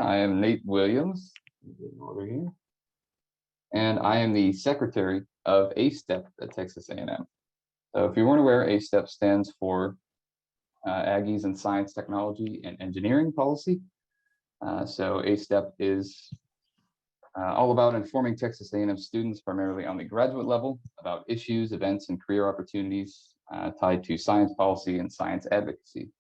I am Nate Williams, over here, and I am the secretary of A-STEP at Texas A&M. So if you weren't aware, A-STEP stands for Aggies in Science, Technology, and Engineering Policy. So A-STEP is all about informing Texas A&M students, primarily on the graduate level, about issues, events, and career opportunities tied to science policy and science advocacy.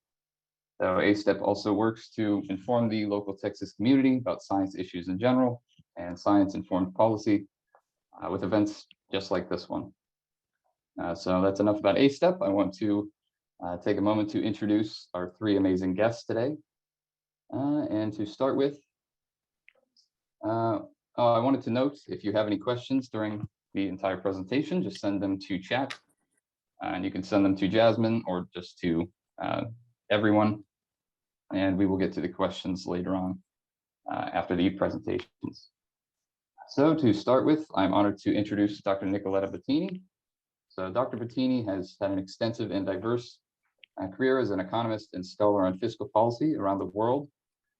So A-STEP also works to inform the local Texas community about science issues in general and science-informed policy with events just like this one. So that's enough about A-STEP. I want to take a moment to introduce our three amazing guests today. And to start with, I wanted to note, if you have any questions during the entire presentation, just send them to chat. And you can send them to Jasmine or just to everyone, and we will get to the questions later on after the presentations. So to start with, I'm honored to introduce Dr. Nicoletta Batini. So Dr. Batini has had an extensive and diverse career as an economist and scholar on fiscal policy around the world,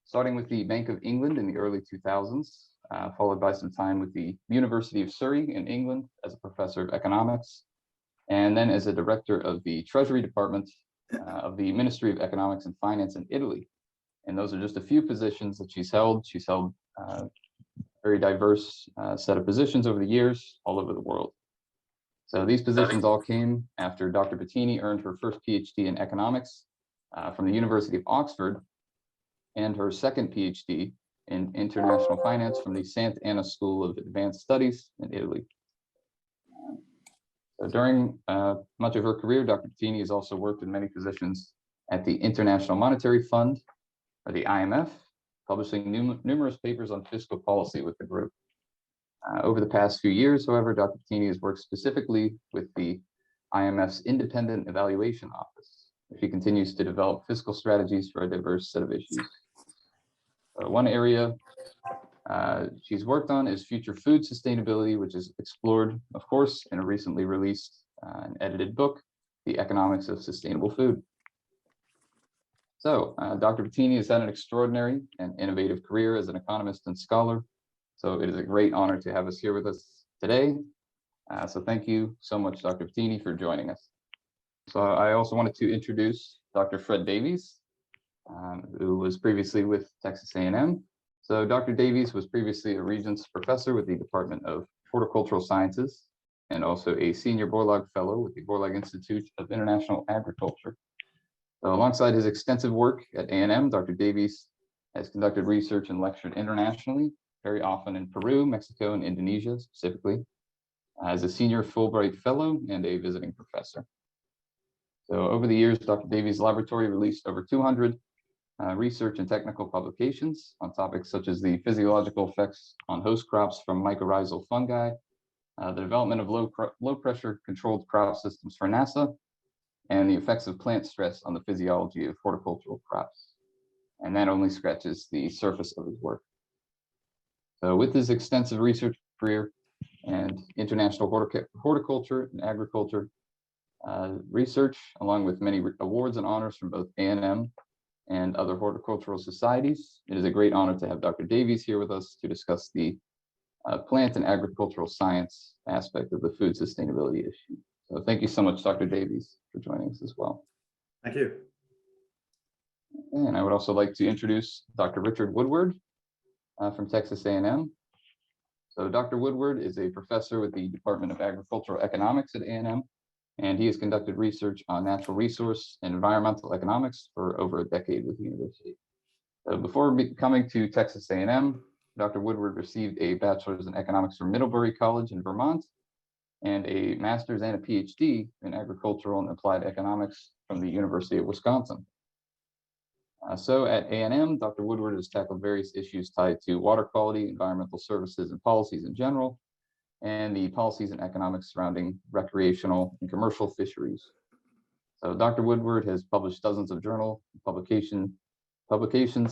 starting with the Bank of England in the early 2000s, followed by some time with the University of Surrey in England as a professor of economics, and then as a director of the Treasury Department of the Ministry of Economics and Finance in Italy. And those are just a few positions that she's held. She's held a very diverse set of positions over the years all over the world. So these positions all came after Dr. Batini earned her first PhD in economics from the University of Oxford and her second PhD in international finance from the Sant'Anna School of Advanced Studies in Italy. So during much of her career, Dr. Batini has also worked in many positions at the International Monetary Fund, or the IMF, publishing numerous papers on fiscal policy with the group. Over the past few years, however, Dr. Batini has worked specifically with the IMF's Independent Evaluation Office. She continues to develop fiscal strategies for a diverse set of issues. One area she's worked on is future food sustainability, which is explored, of course, in a recently released and edited book, The Economics of Sustainable Food. So Dr. Batini has had an extraordinary and innovative career as an economist and scholar. So it is a great honor to have us here with us today. So thank you so much, Dr. Batini, for joining us. So I also wanted to introduce Dr. Fred Davies, who was previously with Texas A&M. So Dr. Davies was previously a Regents Professor with the Department of Horticultural Sciences and also a Senior Borlaug Fellow with the Borlaug Institute of International Agriculture. So alongside his extensive work at A&M, Dr. Davies has conducted research and lectured internationally, very often in Peru, Mexico, and Indonesia specifically, as a Senior Fulbright Fellow and a visiting professor. So over the years, Dr. Davies' laboratory released over 200 research and technical publications on topics such as the physiological effects on host crops from mycorrhizal fungi, the development of low pressure controlled crop systems for NASA, and the effects of plant stress on the physiology of horticultural crops. And that only scratches the surface of his work. So with his extensive research career and international horticulture and agriculture research, along with many awards and honors from both A&M and other horticultural societies, it is a great honor to have Dr. Davies here with us to discuss the plant and agricultural science aspect of the food sustainability issue. So thank you so much, Dr. Davies, for joining us as well. Thank you. And I would also like to introduce Dr. Richard Woodward from Texas A&M. So Dr. Woodward is a professor with the Department of Agricultural Economics at A&M, and he has conducted research on natural resource and environmental economics for over a decade with the university. So before coming to Texas A&M, Dr. Woodward received a bachelor's in economics from Middlebury College in Vermont and a master's and a PhD in agricultural and applied economics from the University of Wisconsin. So at A&M, Dr. Woodward has tackled various issues tied to water quality, environmental services, and policies in general, and the policies and economics surrounding recreational and commercial fisheries. So Dr. Woodward has published dozens of journal publications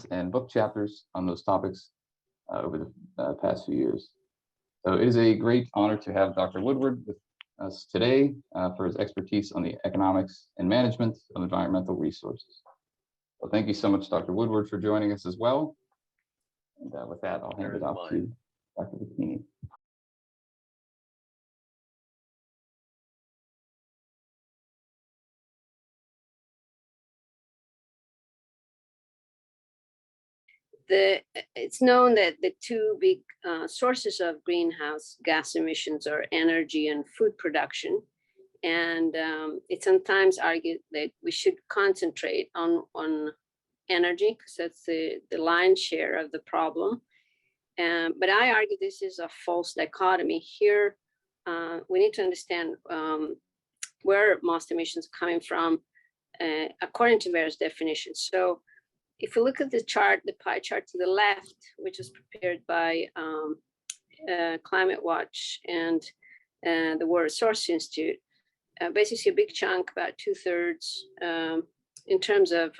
and book chapters on those topics over the past few years. So it is a great honor to have Dr. Woodward with us today for his expertise on the economics and management of environmental resources. Well, thank you so much, Dr. Woodward, for joining us as well. And with that, I'll hand it off to Dr. Batini. It's known that the two big sources of greenhouse gas emissions are energy and food production. And it's sometimes argued that we should concentrate on energy because that's the lion's share of the problem. But I argue this is a false dichotomy. Here, we need to understand where most emissions are coming from according to various definitions. So if you look at the chart, the pie chart to the left, which was prepared by Climate Watch and the World Resources Institute, basically a big chunk, about 2/3, in terms of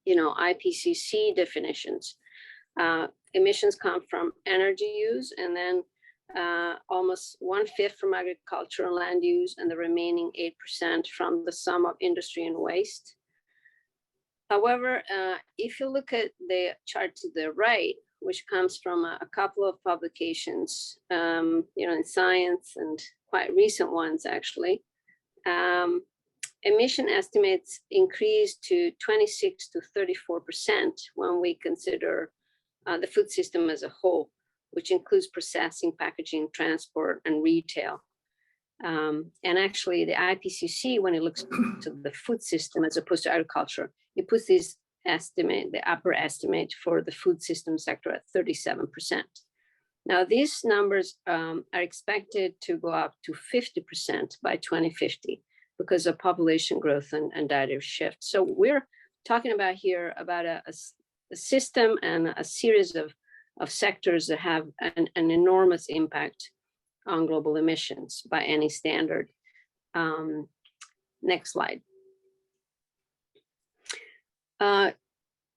IPCC definitions. Emissions come from energy use, and then almost 1/5 from agriculture and land use, and the remaining 8% from the sum of industry and waste. However, if you look at the chart to the right, which comes from a couple of publications, in science and quite recent ones actually, emission estimates increase to 26 to 34% when we consider the food system as a whole, which includes processing, packaging, transport, and retail. And actually the IPCC, when it looks to the food system as opposed to agriculture, it puts this estimate, the upper estimate for the food system sector at 37%. Now these numbers are expected to go up to 50% by 2050 because of population growth and dietary shift. So we're talking about here about a system and a series of sectors that have an enormous impact on global emissions by any standard. Next slide.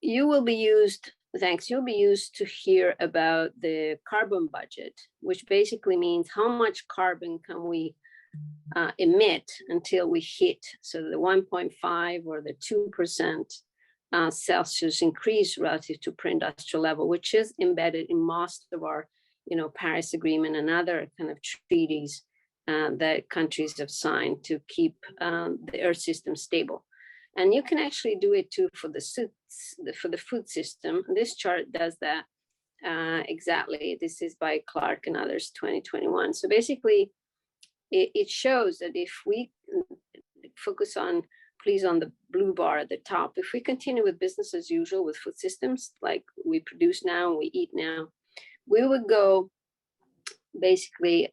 You'll be used to hear about the carbon budget, which basically means how much carbon can we emit until we hit, so the 1.5 or the 2% Celsius increase relative to pre-industrial level, which is embedded in most of our Paris Agreement and other kind of treaties that countries have signed to keep the Earth system stable. And you can actually do it too for the food system. This chart does that exactly. This is by Clark and others, 2021. So basically, it shows that if we focus on, please, on the blue bar at the top, if we continue with business as usual with food systems, like we produce now and we eat now, we would go basically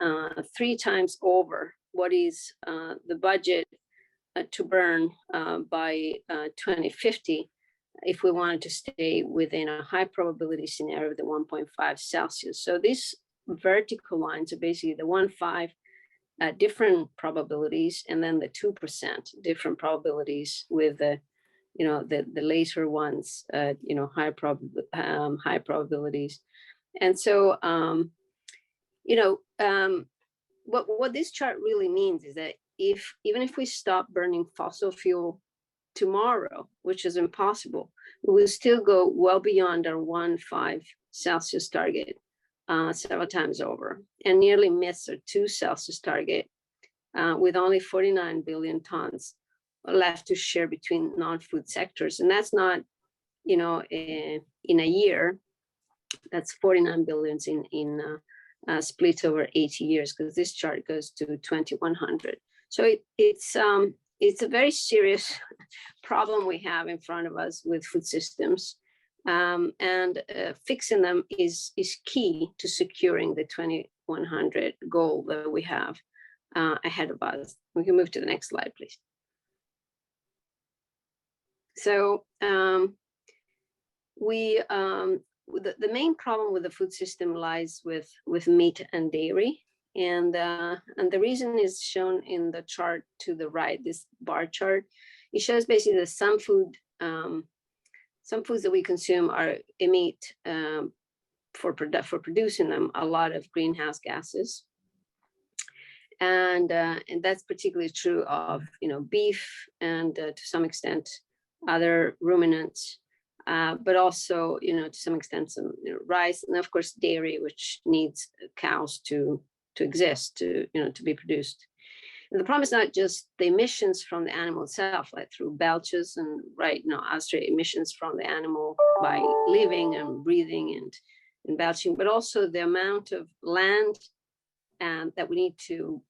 3 times over what is the budget to burn by 2050 if we wanted to stay within a high probability scenario of the 1.5 Celsius. So these vertical lines are basically the 1.5 different probabilities, and then the 2% different probabilities with the later ones, high probabilities. And so, what this chart really means is that even if we stop burning fossil fuel tomorrow, which is impossible, we will still go well beyond our 1.5 Celsius target several times over, and nearly miss our 2 Celsius target with only 49 billion tons left to share between non-food sectors. And that's not, in a year, that's 49 billions in split over 80 years, because this chart goes to 2100. So it's a very serious problem we have in front of us with food systems. And fixing them is key to securing the 2100 goal that we have ahead of us. We can move to the next slide, please. So the main problem with the food system lies with meat and dairy, and the reason is shown in the chart to the right, this bar chart. It shows basically that some foods that we consume emit for producing them a lot of greenhouse gases, and that's particularly true of beef and to some extent other ruminants. but also, to some extent, some rice, and of course dairy, which needs cows to exist, to be produced. And the problem is not just the emissions from the animal itself, like through belches and Australia emissions from the animal by living and breathing and belching, but also the amount of land that we need to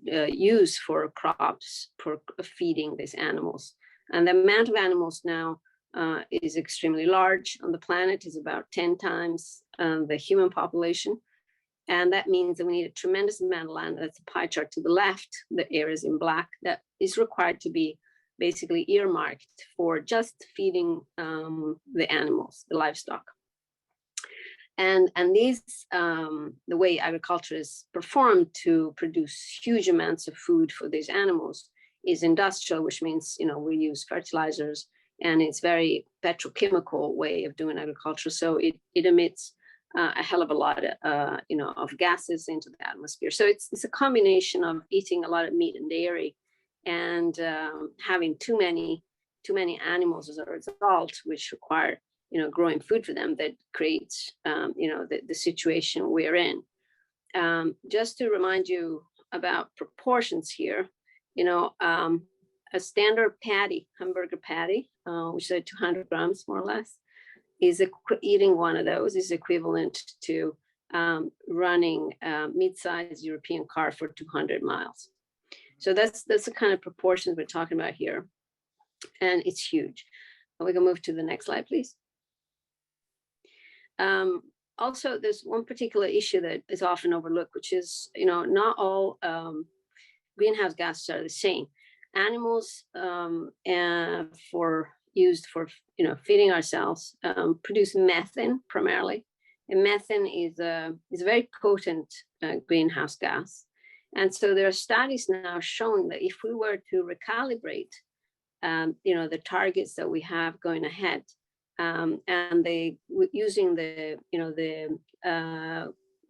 use for crops, for feeding these animals. And the amount of animals now is extremely large on the planet, is about 10 times the human population. And that means that we need a tremendous amount of land. That's a pie chart to the left, the areas in black, that is required to be basically earmarked for just feeding the animals, the livestock. And these, the way agriculture is performed to produce huge amounts of food for these animals is industrial, which means, we use fertilizers, and it's very petrochemical way of doing agriculture. So it emits a hell of a lot of gases into the atmosphere. So it's a combination of eating a lot of meat and dairy and having too many animals as a result, which require growing food for them, that creates the situation we're in. Just to remind you about proportions here, a standard patty, hamburger patty, which is 200 grams more or less, is eating one of those is equivalent to running a mid-sized European car for 200 miles. So that's the kind of proportions we're talking about here, and it's huge. We can move to the next slide, please. Also, there's one particular issue that is often overlooked, which is, not all greenhouse gases are the same. Animals used for feeding ourselves produce methane primarily, and methane is a very potent greenhouse gas. And so there are studies now showing that if we were to recalibrate the targets that we have going ahead, and using the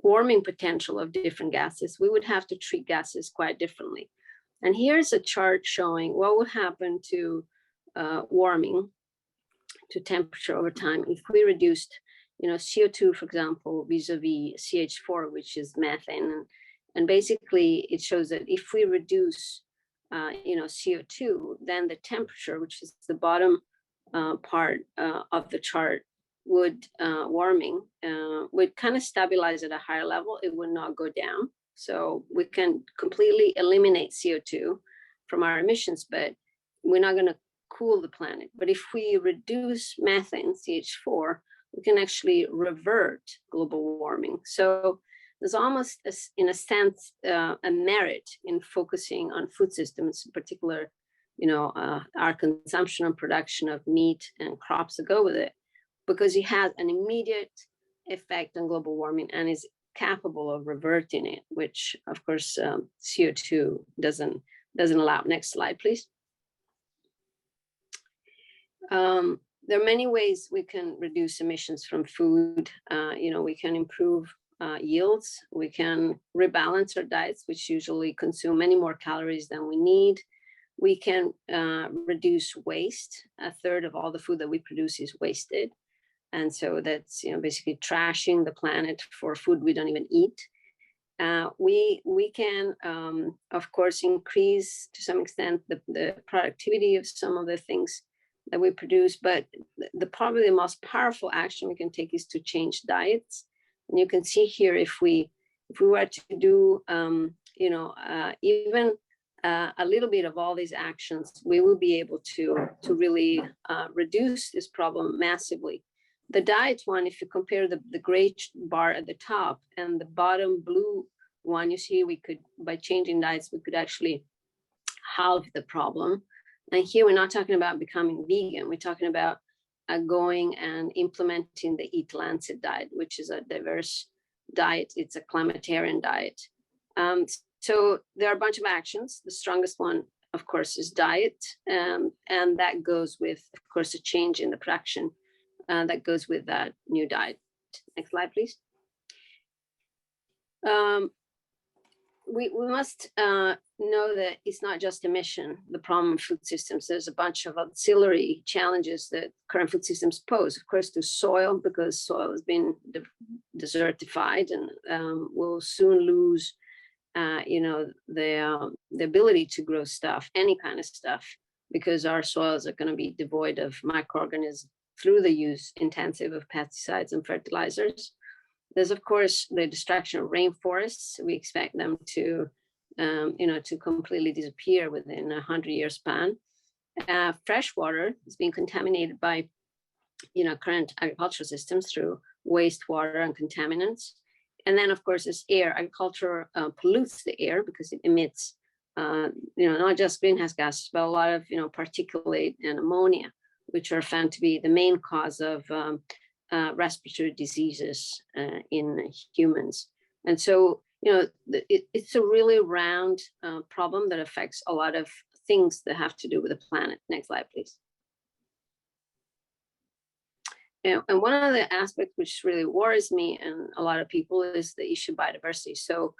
warming potential of different gases, we would have to treat gases quite differently. And here's a chart showing what would happen to warming, to temperature over time, if we reduced CO2, for example, vis-a-vis CH4, which is methane. And basically it shows that if we reduce CO2, then the temperature, which is the bottom part of the chart, would would kind of stabilize at a higher level. It would not go down. So we can completely eliminate CO2 from our emissions, but we're not going to cool the planet. But if we reduce methane, CH4, we can actually revert global warming. So there's almost, in a sense, a merit in focusing on food systems, in particular, our consumption and production of meat and crops that go with it, because it has an immediate effect on global warming and is capable of reverting it, which of course CO2 doesn't allow. Next slide, please. There are many ways we can reduce emissions from food. We can improve yields. We can rebalance our diets, which usually consume many more calories than we need. We can reduce waste. A third of all the food that we produce is wasted. And so that's basically trashing the planet for food we don't even eat. We can, of course, increase to some extent the productivity of some of the things that we produce. But probably the most powerful action we can take is to change diets. And you can see here, if we were to do, even a little bit of all these actions, we will be able to really reduce this problem massively. The diet one, if you compare the gray bar at the top and the bottom blue one, you see we could, by changing diets, we could actually halve the problem. And here we're not talking about becoming vegan. We're talking about going and implementing the Eat Lancet diet, which is a diverse diet. It's a climatarian diet. So there are a bunch of actions. The strongest one, of course, is diet. And that goes with, of course, a change in the production that goes with that new diet. Next slide, please. we must know that it's not just emission, the problem in food systems. There's a bunch of auxiliary challenges that current food systems pose. Of course, to soil, because soil has been desertified and will soon lose, the ability to grow stuff, any kind of stuff, because our soils are going to be devoid of microorganisms through the use intensive of pesticides and fertilizers. There's, of course, the destruction of rainforests. We expect them to, to completely disappear within a 100-year span. Fresh water is being contaminated by, current agricultural systems through wastewater and contaminants. And then, of course, as air. Agriculture pollutes the air because it emits, not just greenhouse gases, but a lot of, particulate and ammonia, which are found to be the main cause of respiratory diseases in humans. And so, it's a really round problem that affects a lot of things that have to do with the planet. Next slide, please. And one of the aspects which really worries me and a lot of people is the issue of biodiversity. So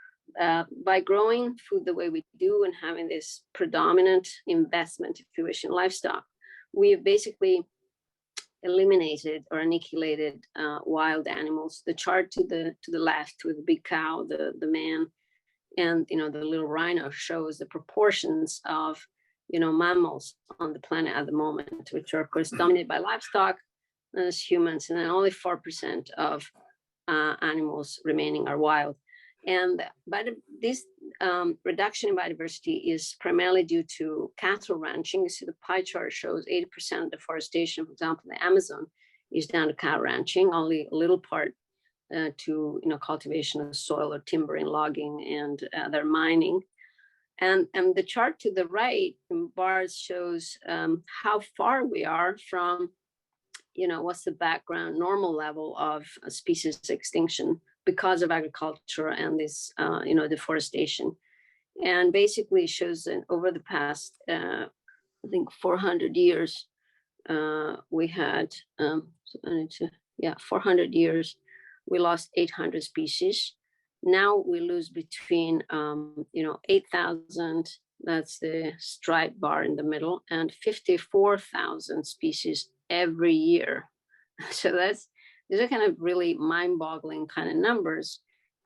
by growing food the way we do and having this predominant investment, if you wish, in livestock, we have basically eliminated or annihilated wild animals. The chart to the left with the big cow, the man, and the little rhino shows the proportions of mammals on the planet at the moment, which are of course dominated by livestock as humans, and then only 4% of animals remaining are wild. And this reduction in biodiversity is primarily due to cattle ranching. You see the pie chart shows 80% of deforestation, for example, in the Amazon is down to cow ranching, only a little part to cultivation of soil or timbering, logging, and their mining. And the chart to the right in bars shows how far we are from what's the background normal level of species extinction because of agriculture and this, deforestation. And basically shows that over the past, I think 400 years, we had, 400 years, we lost 800 species. Now we lose between, 8,000, that's the striped bar in the middle, and 54,000 species every year. So these are kind of really mind-boggling kind of numbers.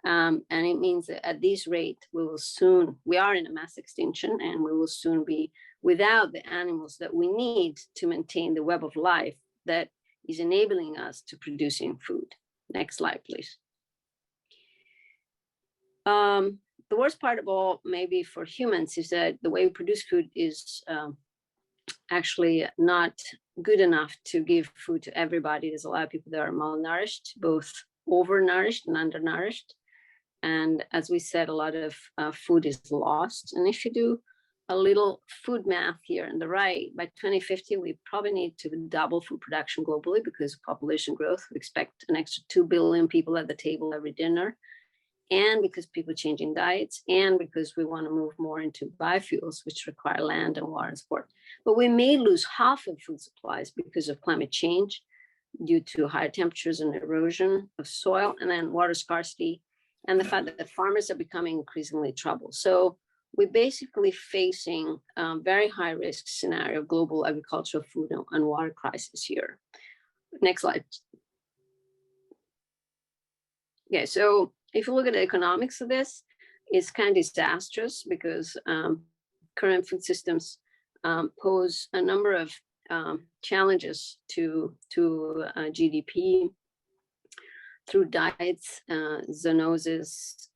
And it means that at this rate, we are in a mass extinction, and we will soon be without the animals that we need to maintain the web of life that is enabling us to producing food. Next slide, please. The worst part of all, maybe for humans, is that the way we produce food is actually not good enough to give food to everybody. There's a lot of people that are malnourished, both overnourished and undernourished. And as we said, a lot of food is lost. And if you do a little food math here on the right, by 2050, we probably need to double food production globally because of population growth. We expect an extra 2 billion people at the table every dinner. And because people are changing diets, and because we want to move more into biofuels, which require land and water and support. But we may lose half of food supplies because of climate change, due to higher temperatures and erosion of soil, and then water scarcity, and the fact that farmers are becoming increasingly troubled. So we're basically facing a very high risk scenario of global agricultural, food, and water crisis here. Next slide. Yeah, so if you look at the economics of this, it's kind of disastrous because current food systems pose a number of challenges to GDP through diets, zoonosis,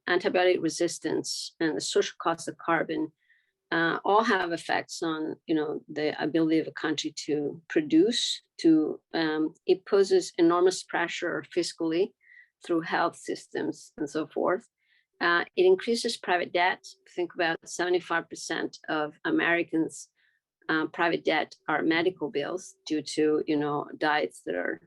antibiotic resistance, and the social cost of carbon. All have effects on the ability of a country to produce. It poses enormous pressure fiscally through health systems and so forth. It increases private debt. Think about 75% of Americans' private debt are medical bills due to diets that are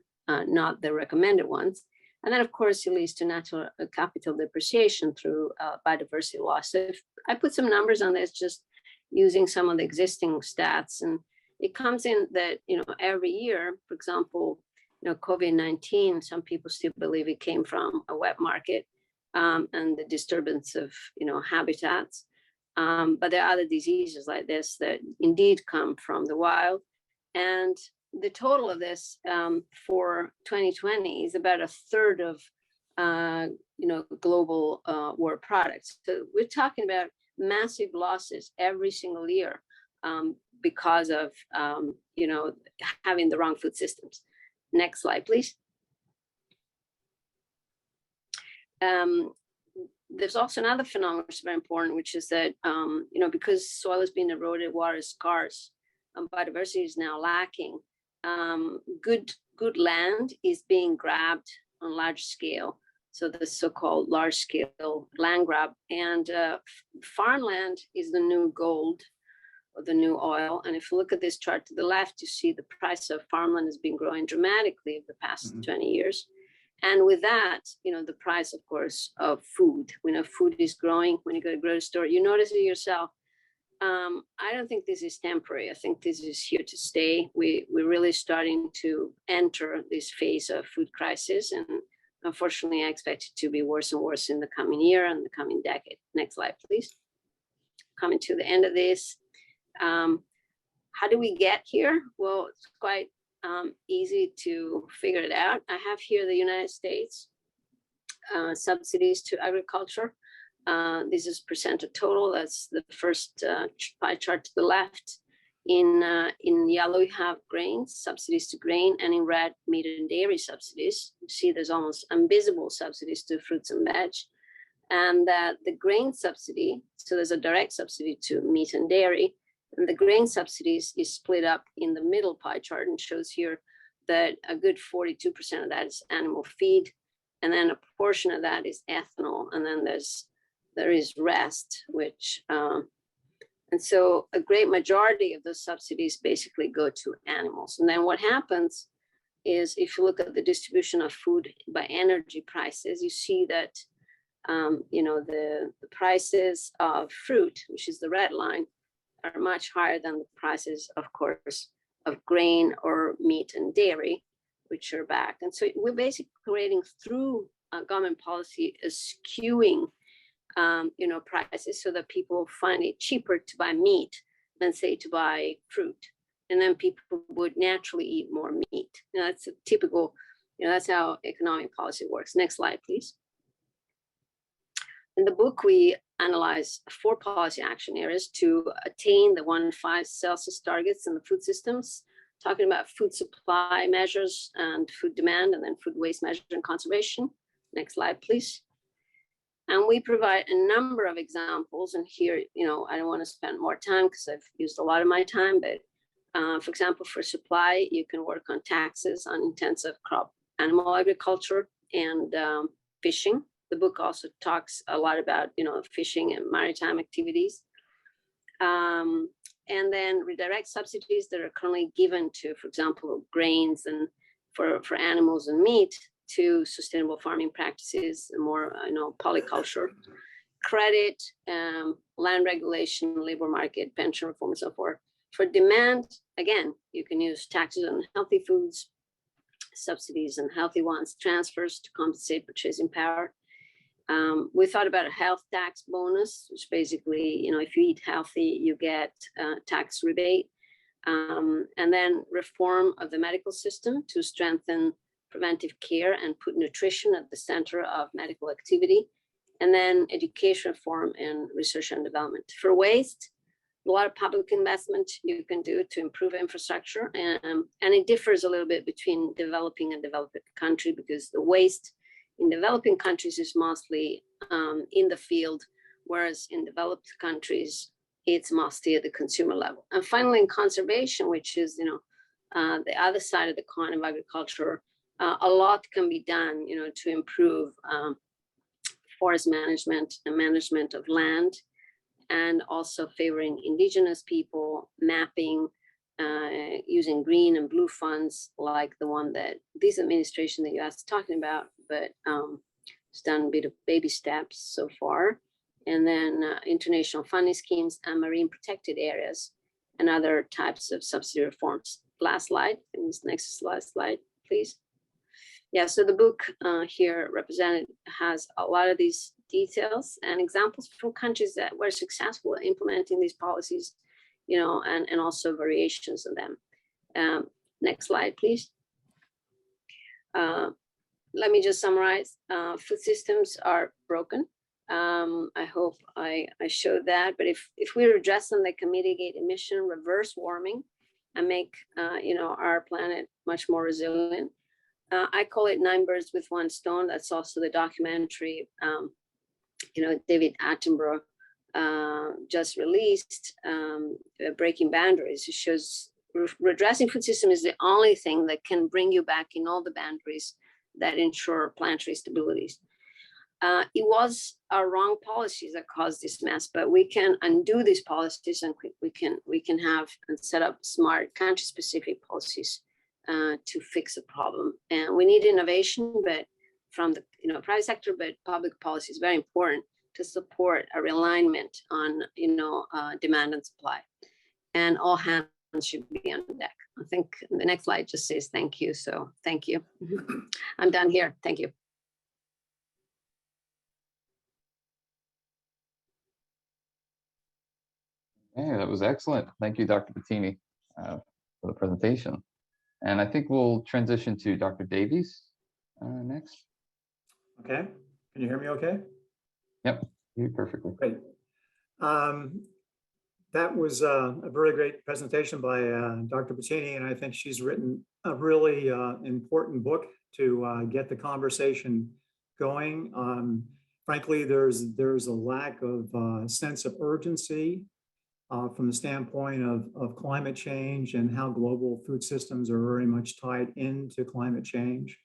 not the recommended ones. And then, of course, it leads to natural capital depreciation through biodiversity loss. So I put some numbers on this, just using some of the existing stats, and it comes in that every year, for example, COVID-19, some people still believe it came from a wet market. and the disturbance of, habitats. But there are other diseases like this that indeed come from the wild. And the total of this for 2020 is about a third of, global war products. So we're talking about massive losses every single year because of, having the wrong food systems. Next slide, please. There's also another phenomenon which is very important, which is that, because soil is being eroded, water is scarce, biodiversity is now lacking, good land is being grabbed on large scale. So the so-called large scale land grab, and farmland is the new gold or the new oil. And if you look at this chart to the left, you see the price of farmland has been growing dramatically over the past 20 years. And with that, the price, of course, of food. We know food is growing. When you go to the grocery store, you notice it yourself. I don't think this is temporary. I think this is here to stay. We're really starting to enter this phase of food crisis. And unfortunately, I expect it to be worse and worse in the coming year and the coming decade. Next slide, please. Coming to the end of this. How do we get here? Well, it's quite easy to figure it out. I have here the United States subsidies to agriculture. This is percent of total. That's the first pie chart to the left. In yellow, you have grains, subsidies to grain, and in red, meat and dairy subsidies. You see there's almost invisible subsidies to fruits and veg. And the grain subsidy, so there's a direct subsidy to meat and dairy, and the grain subsidies is split up in the middle pie chart and shows here that a good 42% of that is animal feed, and then a portion of that is ethanol, and then there is rest, which, and so a great majority of those subsidies basically go to animals. And then what happens is, if you look at the distribution of food by energy prices, you see that, the prices of fruit, which is the red line, are much higher than the prices, of course, of grain or meat and dairy, which are back. And so we're basically creating through government policy a skewing, prices so that people find it cheaper to buy meat than, say, to buy fruit. And then people would naturally eat more meat. That's a typical, that's how economic policy works. Next slide, please. In the book, we analyze 4 policy action areas to attain the 1.5 Celsius targets in the food systems, talking about food supply measures and food demand, and then food waste measures and conservation. Next slide, please. And we provide a number of examples. And here, I don't want to spend more time because I've used a lot of my time, but for example, for supply, you can work on taxes on intensive crop animal agriculture and fishing. The book also talks a lot about, fishing and maritime activities. And then redirect subsidies that are currently given to, for example, grains and for animals and meat to sustainable farming practices, more, polyculture, credit, land regulation, labor market, pension reform, and so forth. For demand, again, you can use taxes on healthy foods, subsidies on healthy ones, transfers to compensate purchasing power. We thought about a health tax bonus, which basically, if you eat healthy, you get a tax rebate. And then reform of the medical system to strengthen preventive care and put nutrition at the center of medical activity. And then education reform and research and development. For waste, a lot of public investment you can do to improve infrastructure. And it differs a little bit between developing and developed country, because the waste in developing countries is mostly in the field, whereas in developed countries, it's mostly at the consumer level. And finally, in conservation, which is, the other side of the coin of agriculture, a lot can be done, to improve forest management and management of land, and also favoring indigenous people, mapping, using green and blue funds like the one that this administration, the US, is talking about, but it's done a bit of baby steps so far. And then international funding schemes and marine protected areas and other types of subsidy reforms. Last slide, next slide, please. Yeah, so the book here represented has a lot of these details and examples from countries that were successful at implementing these policies, and also variations of them. Next slide, please. Let me just summarize. Food systems are broken. I hope I showed that, but if we address them, they can mitigate emission, reverse warming, and make our planet much more resilient. I call it 9 birds with 1 stone. That's also the documentary, David Attenborough just released, Breaking Boundaries. It shows redressing food system is the only thing that can bring you back in all the boundaries that ensure planetary stability. It was our wrong policies that caused this mess, but we can undo these policies, and we can have and set up smart country-specific policies to fix the problem. And we need innovation, but from the private sector, but public policy is very important to support a realignment on demand and supply. And all hands should be on deck. I think the next slide just says thank you. So thank you. I'm done here. Thank you. Yeah, that was excellent. Thank you, Dr. Batini, for the presentation. And I think we'll transition to Dr. Davies next. Okay. Can you hear me okay? Yep, you hear perfectly. Great. That was a very great presentation by Dr. Batini, and I think she's written a really important book to get the conversation going. Frankly, there's a lack of sense of urgency from the standpoint of climate change and how global food systems are very much tied into climate change.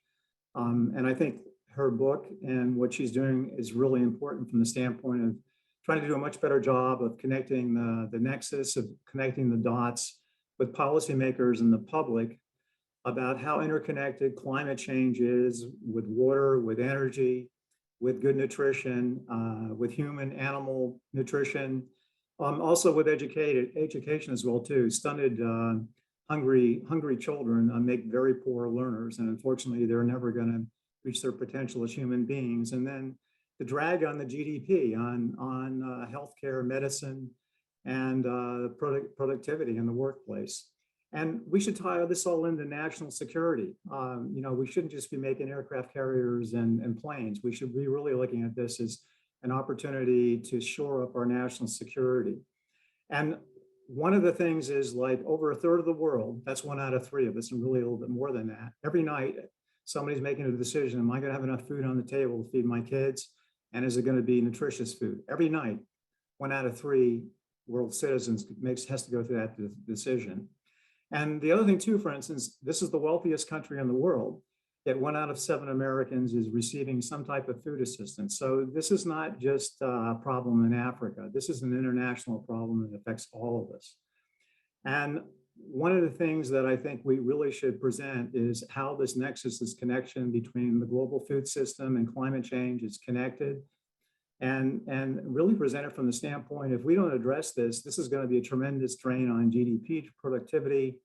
And I think her book and what she's doing is really important from the standpoint of trying to do a much better job of connecting the nexus, of connecting the dots with policymakers and the public about how interconnected climate change is with water, with energy, with good nutrition, with human animal nutrition, also with education as well too. Stunted, hungry children make very poor learners, and unfortunately they're never going to reach their potential as human beings. And then the drag on the GDP, on healthcare, medicine, and productivity in the workplace. And we should tie this all into national security. We shouldn't just be making aircraft carriers and planes. We should be really looking at this as an opportunity to shore up our national security. And one of the things is, like, over 1/3 of the world, that's 1 out of 3 of us, and really a little bit more than that. Every night, somebody's making a decision: am I going to have enough food on the table to feed my kids? And is it going to be nutritious food? Every night, 1 out of 3 world citizens has to go through that decision. And the other thing too, for instance, this is the wealthiest country in the world, yet 1 out of 7 Americans is receiving some type of food assistance. So this is not just a problem in Africa. This is an international problem that affects all of us. And one of the things that I think we really should present is how this nexus, this connection between the global food system and climate change is connected, and really present it from the standpoint, if we don't address this, this is going to be a tremendous drain on GDP, productivity,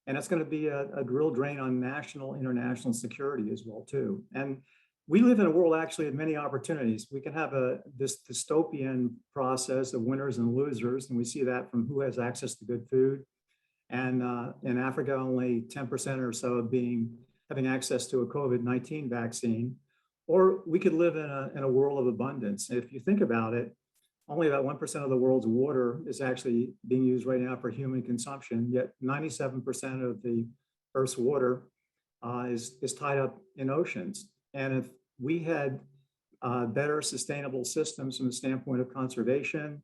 and it's going to be a real drain on national, international security as well too. And we live in a world actually of many opportunities. We can have this dystopian process of winners and losers, and we see that from who has access to good food. And in Africa, only 10% or so of having access to a COVID-19 vaccine. Or we could live in a world of abundance. And if you think about it, only about 1% of the world's water is actually being used right now for human consumption, yet 97% of the Earth's water is tied up in oceans. And if we had better sustainable systems from the standpoint of conservation,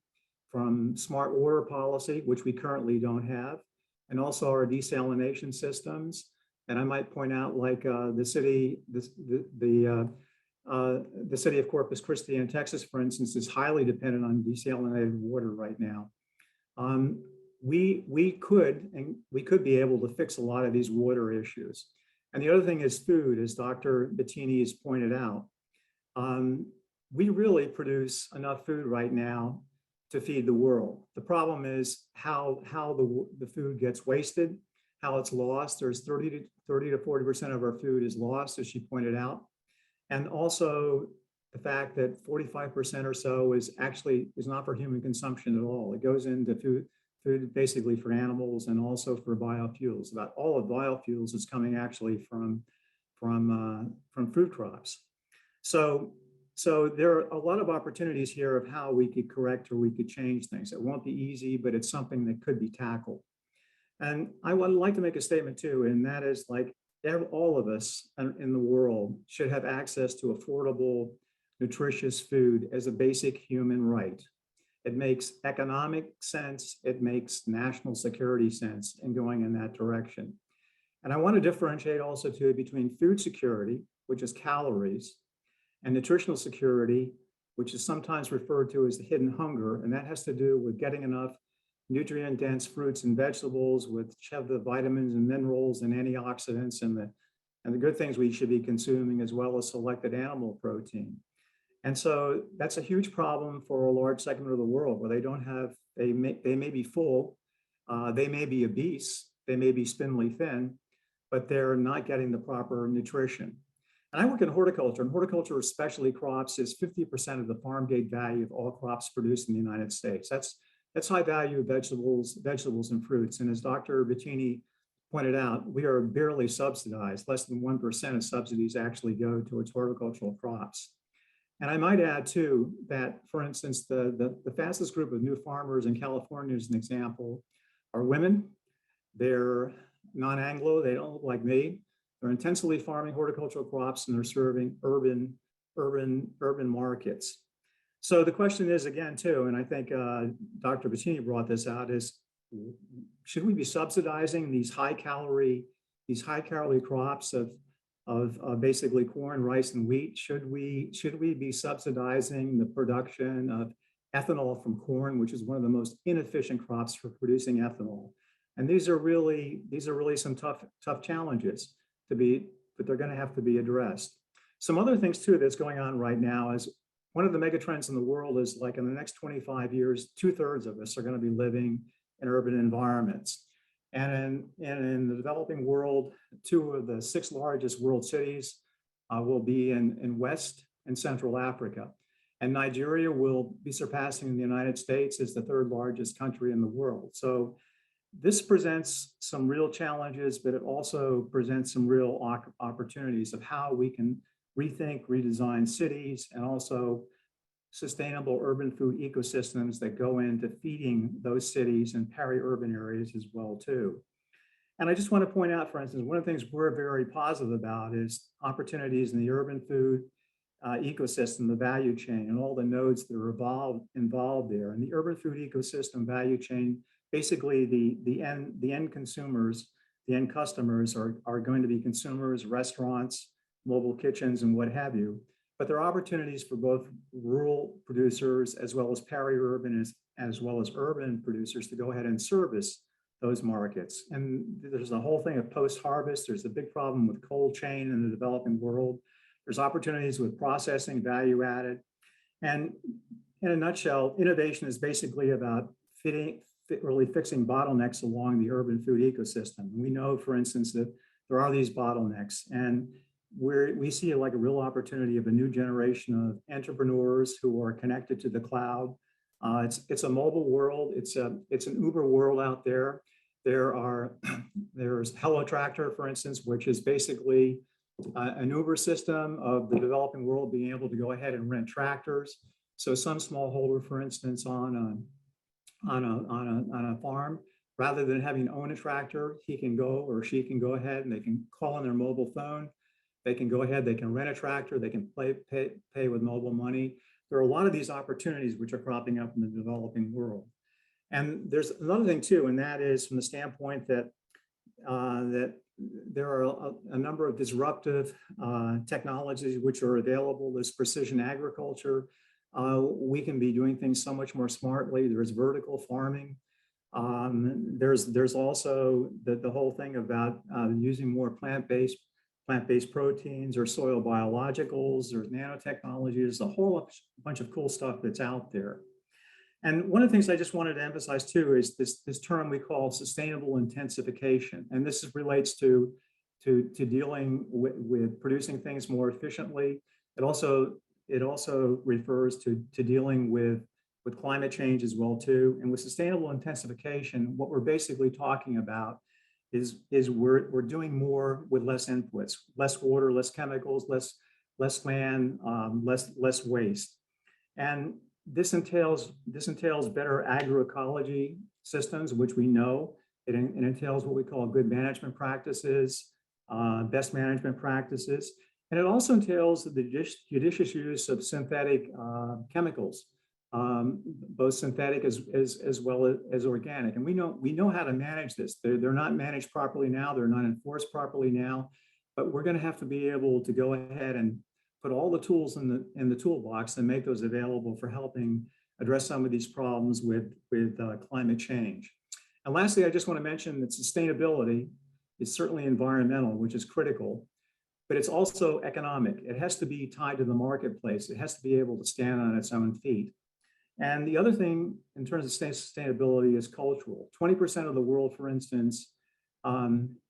from smart water policy, which we currently don't have, and also our desalination systems. And I might point out, like the city of Corpus Christi in Texas, for instance, is highly dependent on desalinated water right now. We could be able to fix a lot of these water issues. And the other thing is food, as Dr. Batini has pointed out. We really produce enough food right now to feed the world. The problem is how the food gets wasted how it's lost. There's 30 to 40% of our food is lost, as she pointed out. And also the fact that 45% or so is not for human consumption at all. It goes into food basically for animals and also for biofuels. About all of biofuels is coming actually from food crops. So there are a lot of opportunities here of how we could correct or we could change things. It won't be easy, but it's something that could be tackled. And I would like to make a statement too, and that is like all of us in the world should have access to affordable, nutritious food as a basic human right. It makes economic sense. It makes national security sense in going in that direction. And I want to differentiate also too between food security, which is calories, and nutritional security, which is sometimes referred to as the hidden hunger. And that has to do with getting enough nutrient-dense fruits and vegetables which have the vitamins and minerals and antioxidants and the good things we should be consuming, as well as selected animal protein. And so that's a huge problem for a large segment of the world where they don't have, they may be full, they may be obese, they may be spindly thin, but they're not getting the proper nutrition. And I work in horticulture, and horticulture, especially crops, is 50% of the farm gate value of all crops produced in the United States. That's high value vegetables and fruits. And as Dr. Batini pointed out, we are barely subsidized. Less than 1% of subsidies actually go towards horticultural crops. And I might add too that, for instance, the fastest group of new farmers in California, as an example, are women. They're non-Anglo, they don't look like me. They're intensively farming horticultural crops, and they're serving urban markets. So the question is again too, and I think Dr. Batini brought this out, is should we be subsidizing these high calorie crops of basically corn, rice, and wheat? Should we be subsidizing the production of ethanol from corn, which is one of the most inefficient crops for producing ethanol? And these are really some tough challenges but they're going to have to be addressed. Some other things too that's going on right now is one of the mega trends in the world is, like, in the next 25 years, 2/3 of us are going to be living in urban environments. And in the developing world, 2 of the 6 largest world cities will be in West and Central Africa. And Nigeria will be surpassing the United States as the 3rd largest country in the world. So this presents some real challenges, but it also presents some real opportunities of how we can rethink, redesign cities, and also sustainable urban food ecosystems that go into feeding those cities and peri-urban areas as well too. And I just want to point out, for instance, one of the things we're very positive about is opportunities in the urban food ecosystem, the value chain, and all the nodes that are involved there. And the urban food ecosystem value chain, basically the end consumers, the end customers are going to be consumers, restaurants, mobile kitchens, and what have you. But there are opportunities for both rural producers as well as peri-urban as well as urban producers to go ahead and service those markets. And there's a whole thing of post-harvest. There's a big problem with cold chain in the developing world. There's opportunities with processing, value added. And in a nutshell, innovation is basically about really fixing bottlenecks along the urban food ecosystem. We know, for instance, that there are these bottlenecks, and we see like a real opportunity of a new generation of entrepreneurs who are connected to the cloud. It's a mobile world. It's an Uber world out there. There's Hello Tractor, for instance, which is basically an Uber system of the developing world being able to go ahead and rent tractors. So some smallholder, for instance, on a farm, rather than having to own a tractor, he can go or she can go ahead and they can call on their mobile phone. They can go ahead, they can rent a tractor, they can pay with mobile money. There are a lot of these opportunities which are cropping up in the developing world. And there's another thing too, and that is from the standpoint that there are a number of disruptive technologies which are available. There's precision agriculture. We can be doing things so much more smartly. There's vertical farming. There's also the whole thing about using more plant-based proteins or soil biologicals. There's nanotechnology. There's a whole bunch of cool stuff that's out there. And one of the things I just wanted to emphasize too is this term we call sustainable intensification. And this relates to dealing with producing things more efficiently. It also refers to dealing with climate change as well too. And with sustainable intensification, what we're basically talking about is we're doing more with less inputs, less water, less chemicals, less land, less waste. And this entails better agroecology systems, which we know. It entails what we call good management practices, best management practices. And it also entails the judicious use of synthetic chemicals, both synthetic as well as organic. And we know how to manage this. They're not managed properly now. They're not enforced properly now. But we're going to have to be able to go ahead and put all the tools in the toolbox and make those available for helping address some of these problems with climate change. And lastly, I just want to mention that sustainability is certainly environmental, which is critical, but it's also economic. It has to be tied to the marketplace. It has to be able to stand on its own feet. And the other thing in terms of sustainability is cultural. 20% of the world, for instance,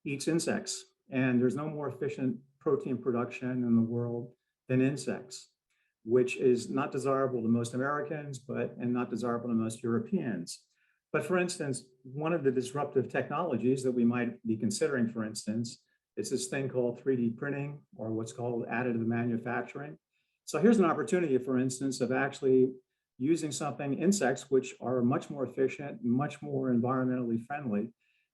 eats insects, and there's no more efficient protein production in the world than insects, which is not desirable to most Americans, and not desirable to most Europeans. But for instance, one of the disruptive technologies that we might be considering, for instance, is this thing called 3D printing, or what's called additive manufacturing. So here's an opportunity, for instance, of actually using insects, which are much more efficient, much more environmentally friendly,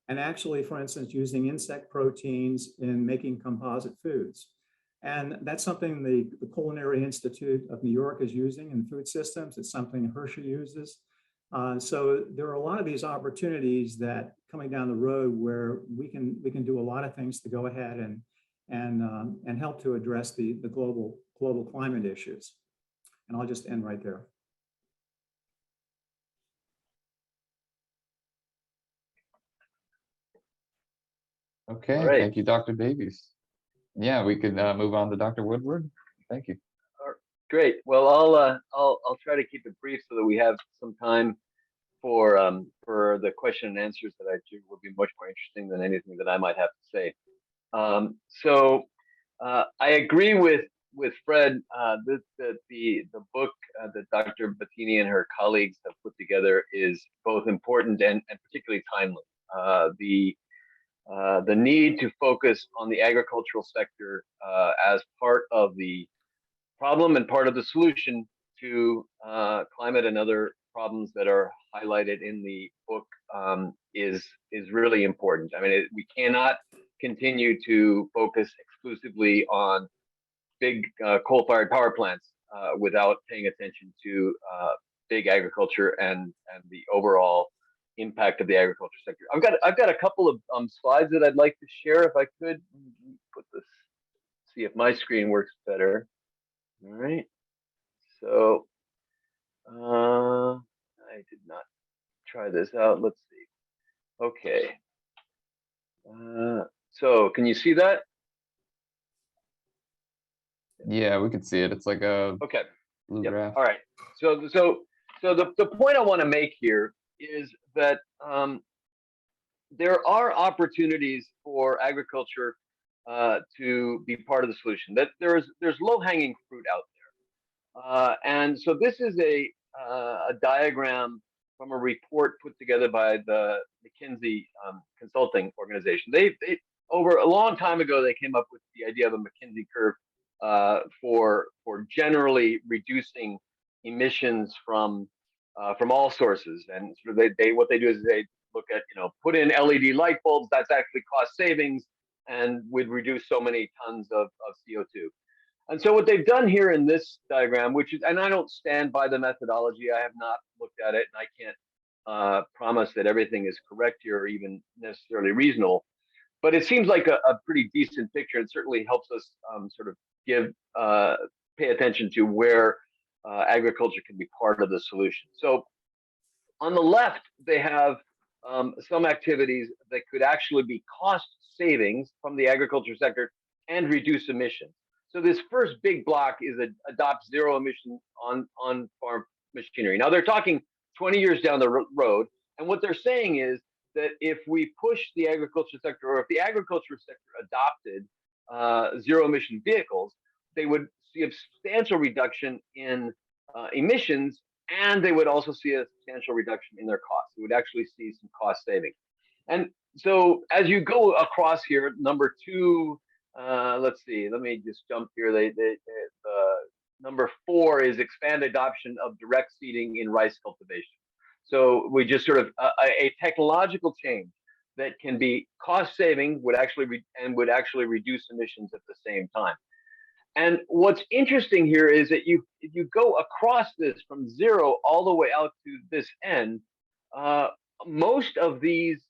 and actually, for instance, using insect proteins in making composite foods. And that's something the Culinary Institute of New York is using in food systems. It's something Hershey uses. So there are a lot of these opportunities that coming down the road where we can do a lot of things to go ahead and help to address the global climate issues. And I'll just end right there. Okay, All right. thank you, Dr. Davies. Yeah, we could move on to Dr. Woodward. Thank you. Great. Well, I'll try to keep it brief so that we have some time for the question and answers that I think will be much more interesting than anything that I might have to say. So I agree with Fred that the book that Dr. Batini and her colleagues have put together is both important and particularly timely. The need to focus on the agricultural sector as part of the problem and part of the solution to climate and other problems that are highlighted in the book is really important. I mean, we cannot continue to focus exclusively on big coal-fired power plants without paying attention to big agriculture and the overall impact of the agriculture sector. I've got a couple of slides that I'd like to share if I could put this, see if my screen works better. All right. So I did not try this out. Let's see. Okay. So can you see that? Yeah, we can see it. It's like a Okay. blue Yep. graph. All right. So the point I want to make here is that there are opportunities for agriculture to be part of the solution. That there's low-hanging fruit out there, and so this is a diagram from a report put together by the McKinsey consulting organization. They over a long time ago they came up with the idea of a McKinsey curve for generally reducing emissions from all sources. And sort of what they do is they look at, put in LED light bulbs, that's actually cost savings and would reduce so many tons of CO2. And so what they've done here in this diagram, which is, and I don't stand by the methodology, I have not looked at it, and I can't promise that everything is correct here or even necessarily reasonable, but it seems like a pretty decent picture. It certainly helps us sort of pay attention to where agriculture can be part of the solution. So on the left, they have some activities that could actually be cost savings from the agriculture sector and reduce emissions. So this first big block is adopt zero emission on farm machinery. Now they're talking 20 years down the road. And what they're saying is that if we push the agriculture sector, or if the agriculture sector adopted zero emission vehicles, they would see a substantial reduction in emissions, and they would also see a substantial reduction in their costs. They would actually see some cost savings. And so as you go across here, number two, let's see, let me just jump here. Number 4 is expand adoption of direct seeding in rice cultivation. So we just sort of a technological change that can be cost saving would actually reduce emissions at the same time. And what's interesting here is that if you go across this from 0 all the way out to this end, most of these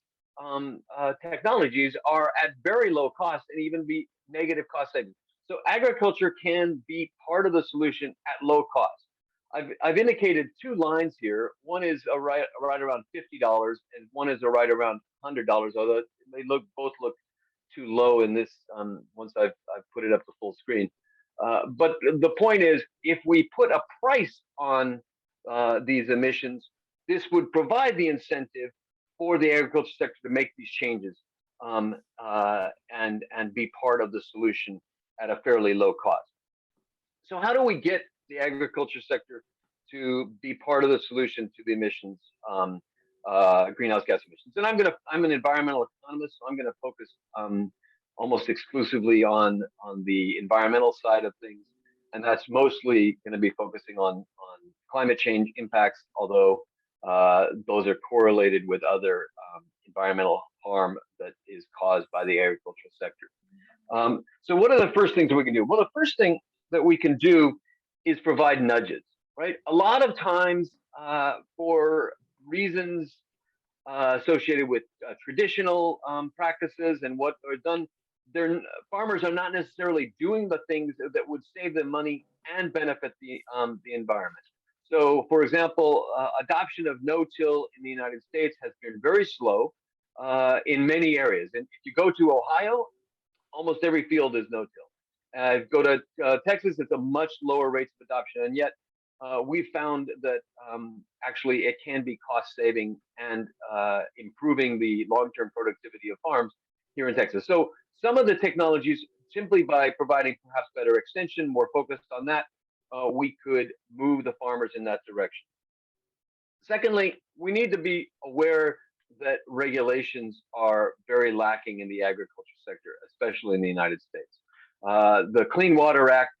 technologies are at very low cost and even be negative cost savings. So agriculture can be part of the solution at low cost. I've indicated 2 lines here. One is right around $50, and one is right around $100. Although they both look too low in this. Once I've put it up to full screen. But the point is, if we put a price on these emissions, this would provide the incentive for the agriculture sector to make these changes and be part of the solution at a fairly low cost. So how do we get the agriculture sector to be part of the solution to the emissions, greenhouse gas emissions? And I'm an environmental economist, so I'm going to focus almost exclusively on the environmental side of things, and that's mostly going to be focusing on climate change impacts, although those are correlated with other environmental harm that is caused by the agricultural sector. So what are the first things we can do? Well, the first thing that we can do is provide nudges, right? A lot of times for reasons associated with traditional practices and what are done, farmers are not necessarily doing the things that would save them money and benefit the environment. So, for example, adoption of no-till in the United States has been very slow in many areas. And if you go to Ohio, almost every field is no-till. Go to Texas, it's a much lower rates of adoption, and yet we found that actually it can be cost-saving and improving the long-term productivity of farms here in Texas. So some of the technologies, simply by providing perhaps better extension, more focused on that, we could move the farmers in that direction. Secondly, we need to be aware that regulations are very lacking in the agriculture sector, especially in the United States. The Clean Water Act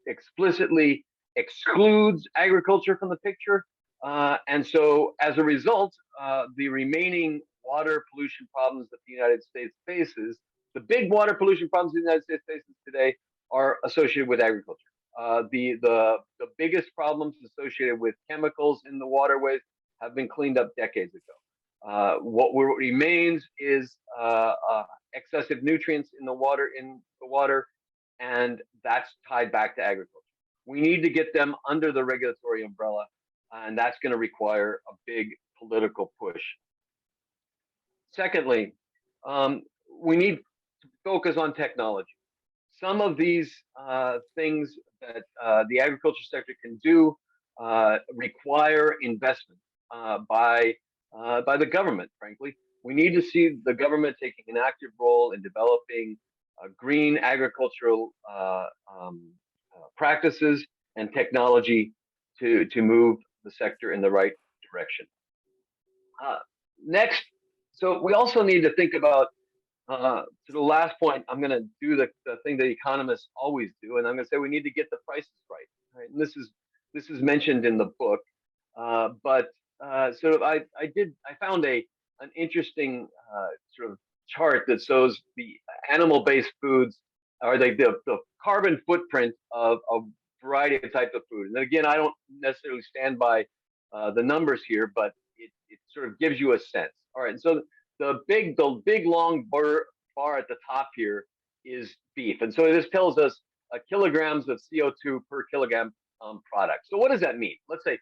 explicitly excludes agriculture from the picture. And so as a result, the remaining water pollution problems that the United States faces, the big water pollution problems the United States faces today are associated with agriculture. The biggest problems associated with chemicals in the waterways have been cleaned up decades ago. What remains is excessive nutrients in the water, and that's tied back to agriculture. We need to get them under the regulatory umbrella, and that's going to require a big political push. Secondly, we need to focus on technology. Some of these things that the agriculture sector can do require investment by the government, frankly. We need to see the government taking an active role in developing green agricultural practices and technology to move the sector in the right direction. Next, so we also need to think about, to the last point, I'm going to do the thing that economists always do, and I'm going to say we need to get the prices right? And this is mentioned in the book, but so I found an interesting sort of chart that shows the animal-based foods, or the carbon footprint of a variety of types of food. And again, I don't necessarily stand by the numbers here, but it sort of gives you a sense. All right, so the big long bar at the top here is beef, and so this tells us kilograms of CO2 per kilogram product. So what does that mean? Let's say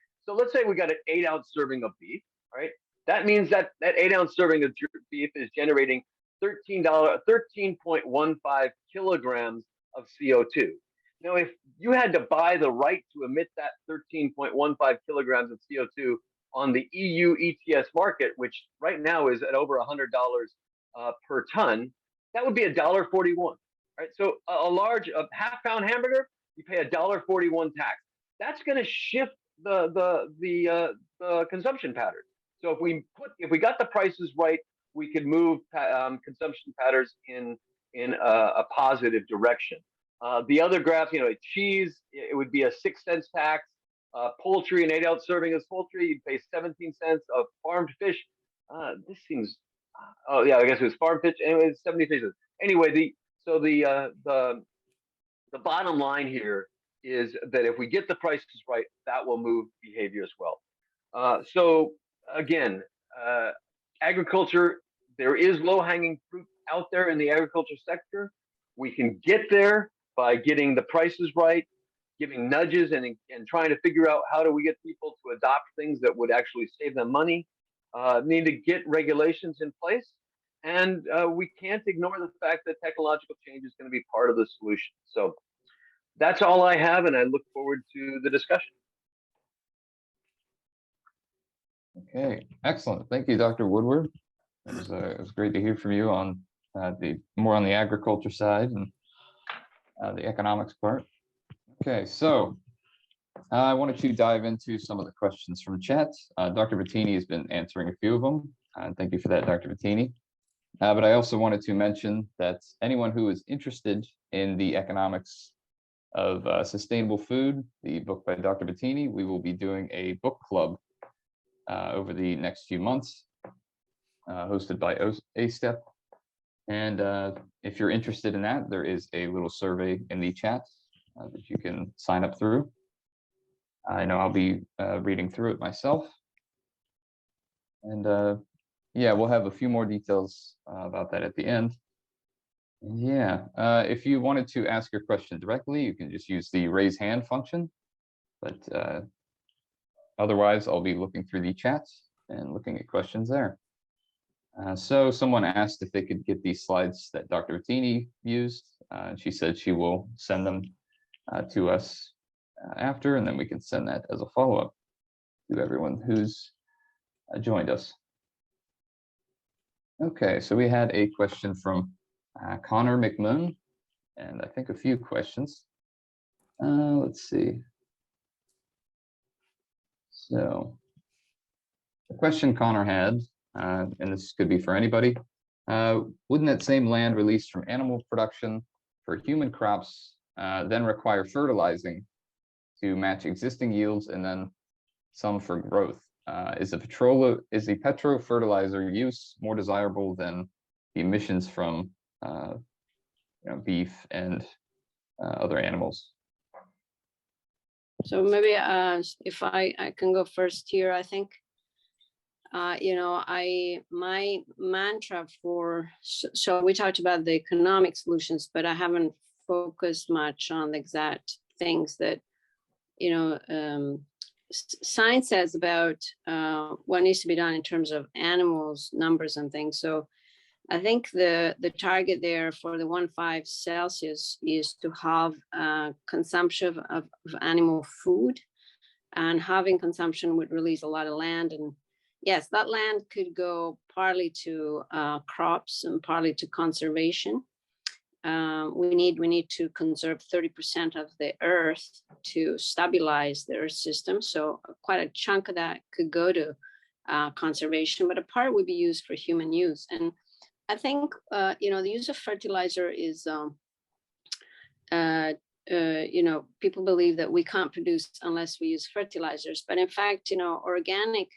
we got an 8-ounce serving of beef. Right, that means that 8-ounce serving of beef is generating 13.15 kilograms of CO2. Now, if you had to buy the right to emit that 13.15 kilograms of CO2, on the EU ETS market, which right now is at over $100 per ton, that would be $1.41. Right, so a half-pound hamburger, you pay $1.41 tax. That's going to shift the consumption pattern. So if we got the prices right, we could move consumption patterns in a positive direction. The other graph, cheese, it would be a 6 cents tax. Poultry, an 8-ounce serving of poultry, you'd pay 17 cents. Of farmed fish, this seems, oh yeah, I guess it was farmed fish. Anyway, 73 cents. Anyway, the bottom line here is that if we get the prices right, that will move behavior as well. So again, agriculture, there is low-hanging fruit out there in the agriculture sector. We can get there by getting the prices right, giving nudges, and trying to figure out how do we get people to adopt things that would actually save them money. Need to get regulations in place, and we can't ignore the fact that technological change is going to be part of the solution. So that's all I have, and I look forward to the discussion. Okay, excellent. Thank you, Dr. Woodward. It was great to hear from you on more on the agriculture side and the economics part. Okay, so I wanted to dive into some of the questions from chat. Dr. Batini has been answering a few of them, and thank you for that, Dr. Batini. But I also wanted to mention that anyone who is interested in the economics of sustainable food, the book by Dr. Batini, we will be doing a book club over the next few months, hosted by A-Step. And if you're interested in that, there is a little survey in the chat that you can sign up through. I know I'll be reading through it myself. And yeah, we'll have a few more details about that at the end. Yeah, if you wanted to ask your question directly, you can just use the raise hand function. But otherwise, I'll be looking through the chats and looking at questions there. So someone asked if they could get these slides that Dr. Batini used. She said she will send them to us after, and then we can send that as a follow-up to everyone who's joined us. Okay, so we had a question from Connor McMahon, and I think a few questions. Let's see. So the question Connor had, and this could be for anybody, wouldn't that same land released from animal production for human crops then require fertilizing to match existing yields and then some for growth? Is the petro fertilizer use more desirable than the emissions from beef and other animals? So maybe if I can go first here, I think my mantra so we talked about the economic solutions, but I haven't focused much on the exact things that science says about what needs to be done in terms of animals, numbers, and things. So I think the target there for the 1.5 Celsius is to have consumption of animal food, and having consumption would release a lot of land. And yes, that land could go partly to crops and partly to conservation. We need to conserve 30% of the earth to stabilize the earth system. So quite a chunk of that could go to conservation, but a part would be used for human use. And I think the use of fertilizer is people believe that we can't produce unless we use fertilizers, but in fact, organic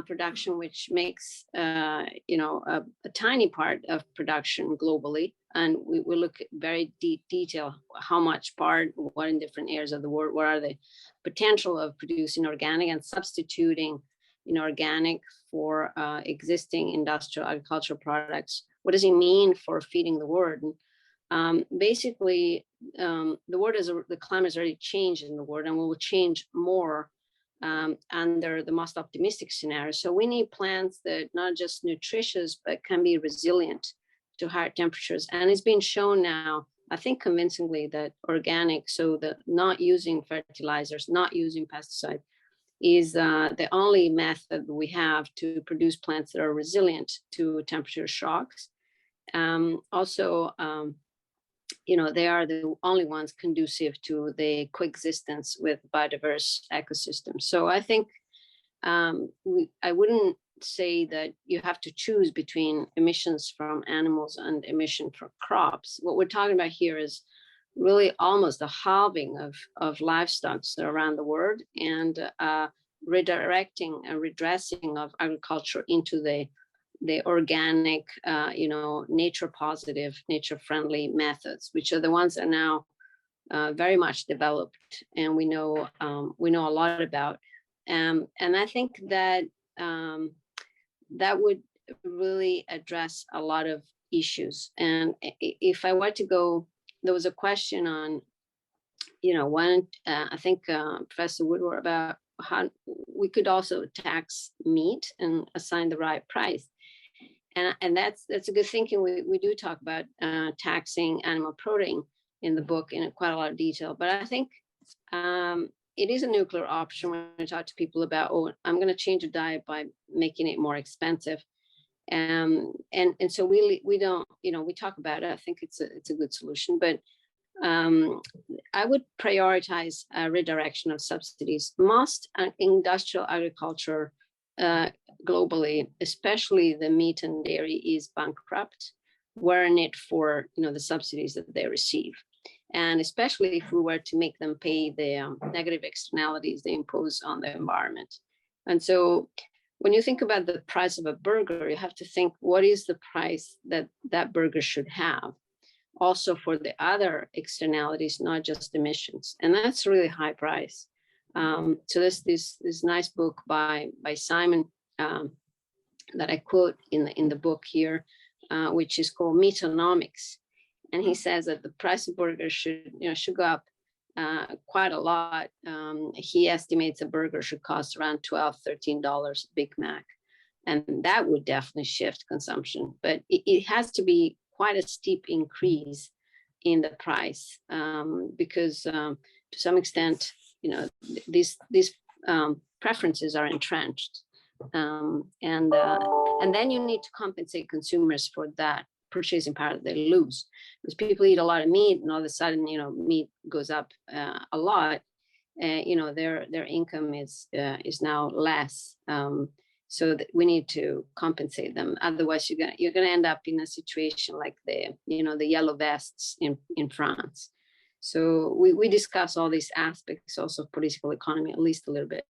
production, which makes a tiny part of production globally, and we look at very deep detail how much part, what in different areas of the world, what are the potential of producing organic and substituting organic for existing industrial agricultural products. What does it mean for feeding the world? And basically, the climate has already changed in the world, and will change more under the most optimistic scenario. So we need plants that not just nutritious, but can be resilient to higher temperatures. And it's been shown now, I think convincingly, that organic, so the not using fertilizers, not using pesticides, is the only method we have to produce plants that are resilient to temperature shocks. Also, they are the only ones conducive to the coexistence with biodiverse ecosystems. So I think I wouldn't say that you have to choose between emissions from animals and emission from crops. What we're talking about here is really almost a halving of livestock around the world, and redirecting and redressing of agriculture into the organic, nature positive, nature friendly methods, which are the ones that are now very much developed, and we know a lot about. And I think that that would really address a lot of issues. And if I were to go, there was a question on, I think Professor Woodward, about how we could also tax meat and assign the right price. And that's a good thinking. We do talk about taxing animal protein in the book in quite a lot of detail. But I think it is a nuclear option when I talk to people about, I'm going to change a diet by making it more expensive. And so we don't, we talk about it. I think it's a good solution, but I would prioritize a redirection of subsidies. Most industrial agriculture globally, especially the meat and dairy, is bankrupt, weren't it for the subsidies that they receive. And especially if we were to make them pay the negative externalities they impose on the environment. And so when you think about the price of a burger, you have to think, what is the price that that burger should have? Also for the other externalities, not just emissions. And that's a really high price. So there's this nice book by Simon that I quote in the book here, which is called Meatonomics. And he says that the price of burgers should go up quite a lot. He estimates a burger should cost around $12, $13 Big Mac. And that would definitely shift consumption. But it has to be quite a steep increase in the price because to some extent, these preferences are entrenched. And then you need to compensate consumers for that purchasing power that they lose, because people eat a lot of meat and all of a sudden meat goes up a lot, their income is now less, so that we need to compensate them. Otherwise you're gonna end up in a situation like the yellow vests in France. So we discuss all these aspects also of political economy, at least a little bit.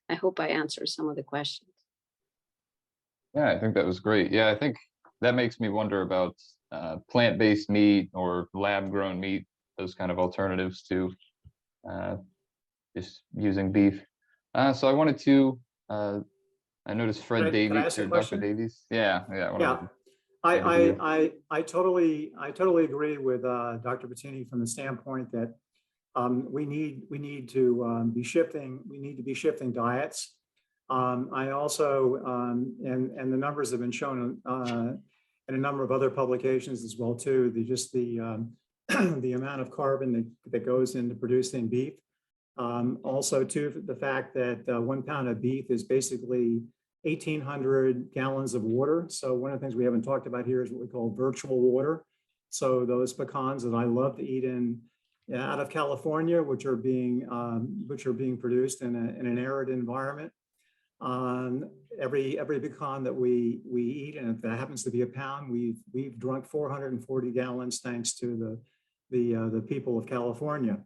I hope I answered some of the questions. Yeah, I think that was great. Yeah, I think that makes me wonder about plant-based meat or lab-grown meat, those kind of alternatives to just using beef. So I wanted to, I noticed Fred Can I Davies ask a or Dr. question? Davies. Yeah. Yeah, I totally agree with Dr. Batini from the standpoint that we need to be shifting diets. I also and the numbers have been shown in a number of other publications as well too. The amount of carbon that goes into producing beef. Also too, the fact that 1 pound of beef is basically 1,800 gallons of water. So one of the things we haven't talked about here is what we call virtual water. So those pecans that I love to eat out of California, which are being produced in an arid environment. Every pecan that we eat, and if that happens to be a pound, we've drunk 440 gallons thanks to the people of California.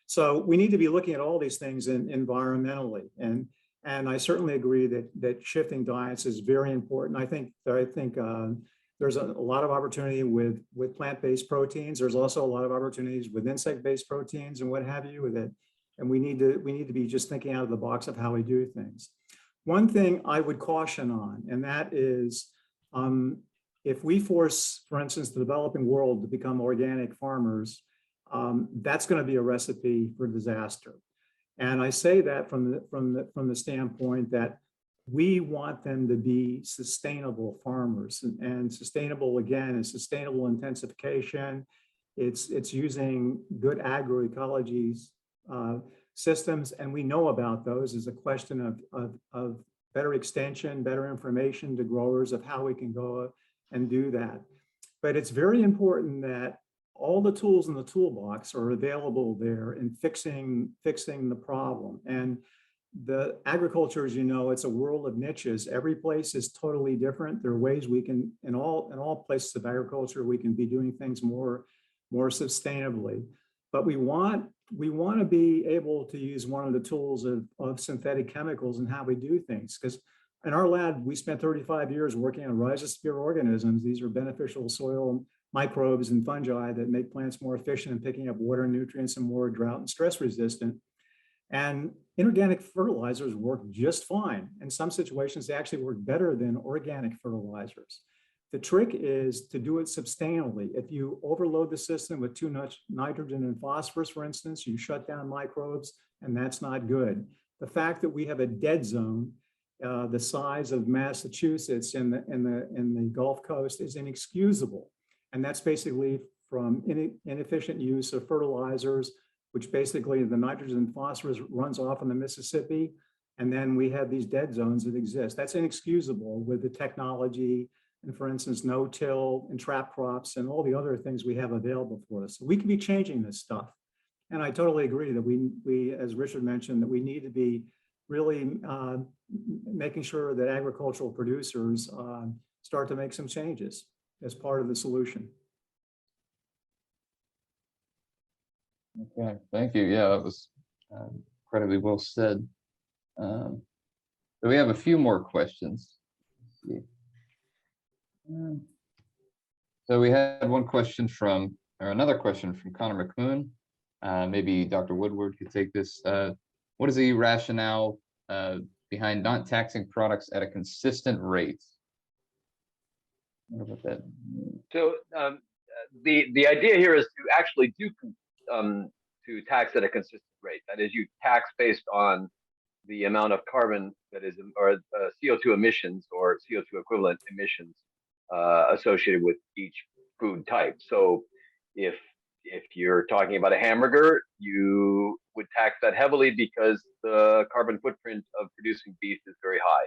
So we need to be looking at all these things environmentally, and I certainly agree that shifting diets is very important. I think there's a lot of opportunity with plant-based proteins. There's also a lot of opportunities with insect-based proteins and what have you with it. And we need to be just thinking out of the box of how we do things. One thing I would caution on, and that is if we force, for instance, the developing world to become organic farmers, that's going to be a recipe for disaster. And I say that from the standpoint that we want them to be sustainable farmers, and sustainable again is sustainable intensification. It's using good agroecologies, systems, and we know about those, is a question of better extension, better information to growers of how we can go and do that. But it's very important that all the tools in the toolbox are available there in fixing the problem. And the agriculture, as you know, it's a world of niches. Every place is totally different. There are ways we can, in all places of agriculture, we can be doing things more sustainably. But we want to be able to use one of the tools of synthetic chemicals and how we do things. Because in our lab, we spent 35 years working on rhizosphere organisms. These are beneficial soil microbes and fungi that make plants more efficient in picking up water and nutrients and more drought and stress resistant. And inorganic fertilizers work just fine. In some situations, they actually work better than organic fertilizers. The trick is to do it sustainably. If you overload the system with too much nitrogen and phosphorus, for instance, you shut down microbes, and that's not good. The fact that we have a dead zone the size of Massachusetts in the Gulf Coast is inexcusable. And that's basically from inefficient use of fertilizers, which basically the nitrogen and phosphorus runs off in the Mississippi. And then we have these dead zones that exist. That's inexcusable with the technology and, for instance, no-till and trap crops and all the other things we have available for us. So we can be changing this stuff. And I totally agree that we, as Richard mentioned, that we need to be really making sure that agricultural producers start to make some changes as part of the solution. Okay, thank you. Yeah, that was incredibly well said. So we have a few more questions. So we had one question from, or another question from Connor McMoon. Maybe Dr. Woodward could take this. What is the rationale behind not taxing products at a consistent rate? What about that? So the idea here is to actually do to tax at a consistent rate. That is, you tax based on the amount of carbon that is, or CO2 emissions or CO2 equivalent emissions associated with each food type. So if you're talking about a hamburger, you would tax that heavily because the carbon footprint of producing beef is very high.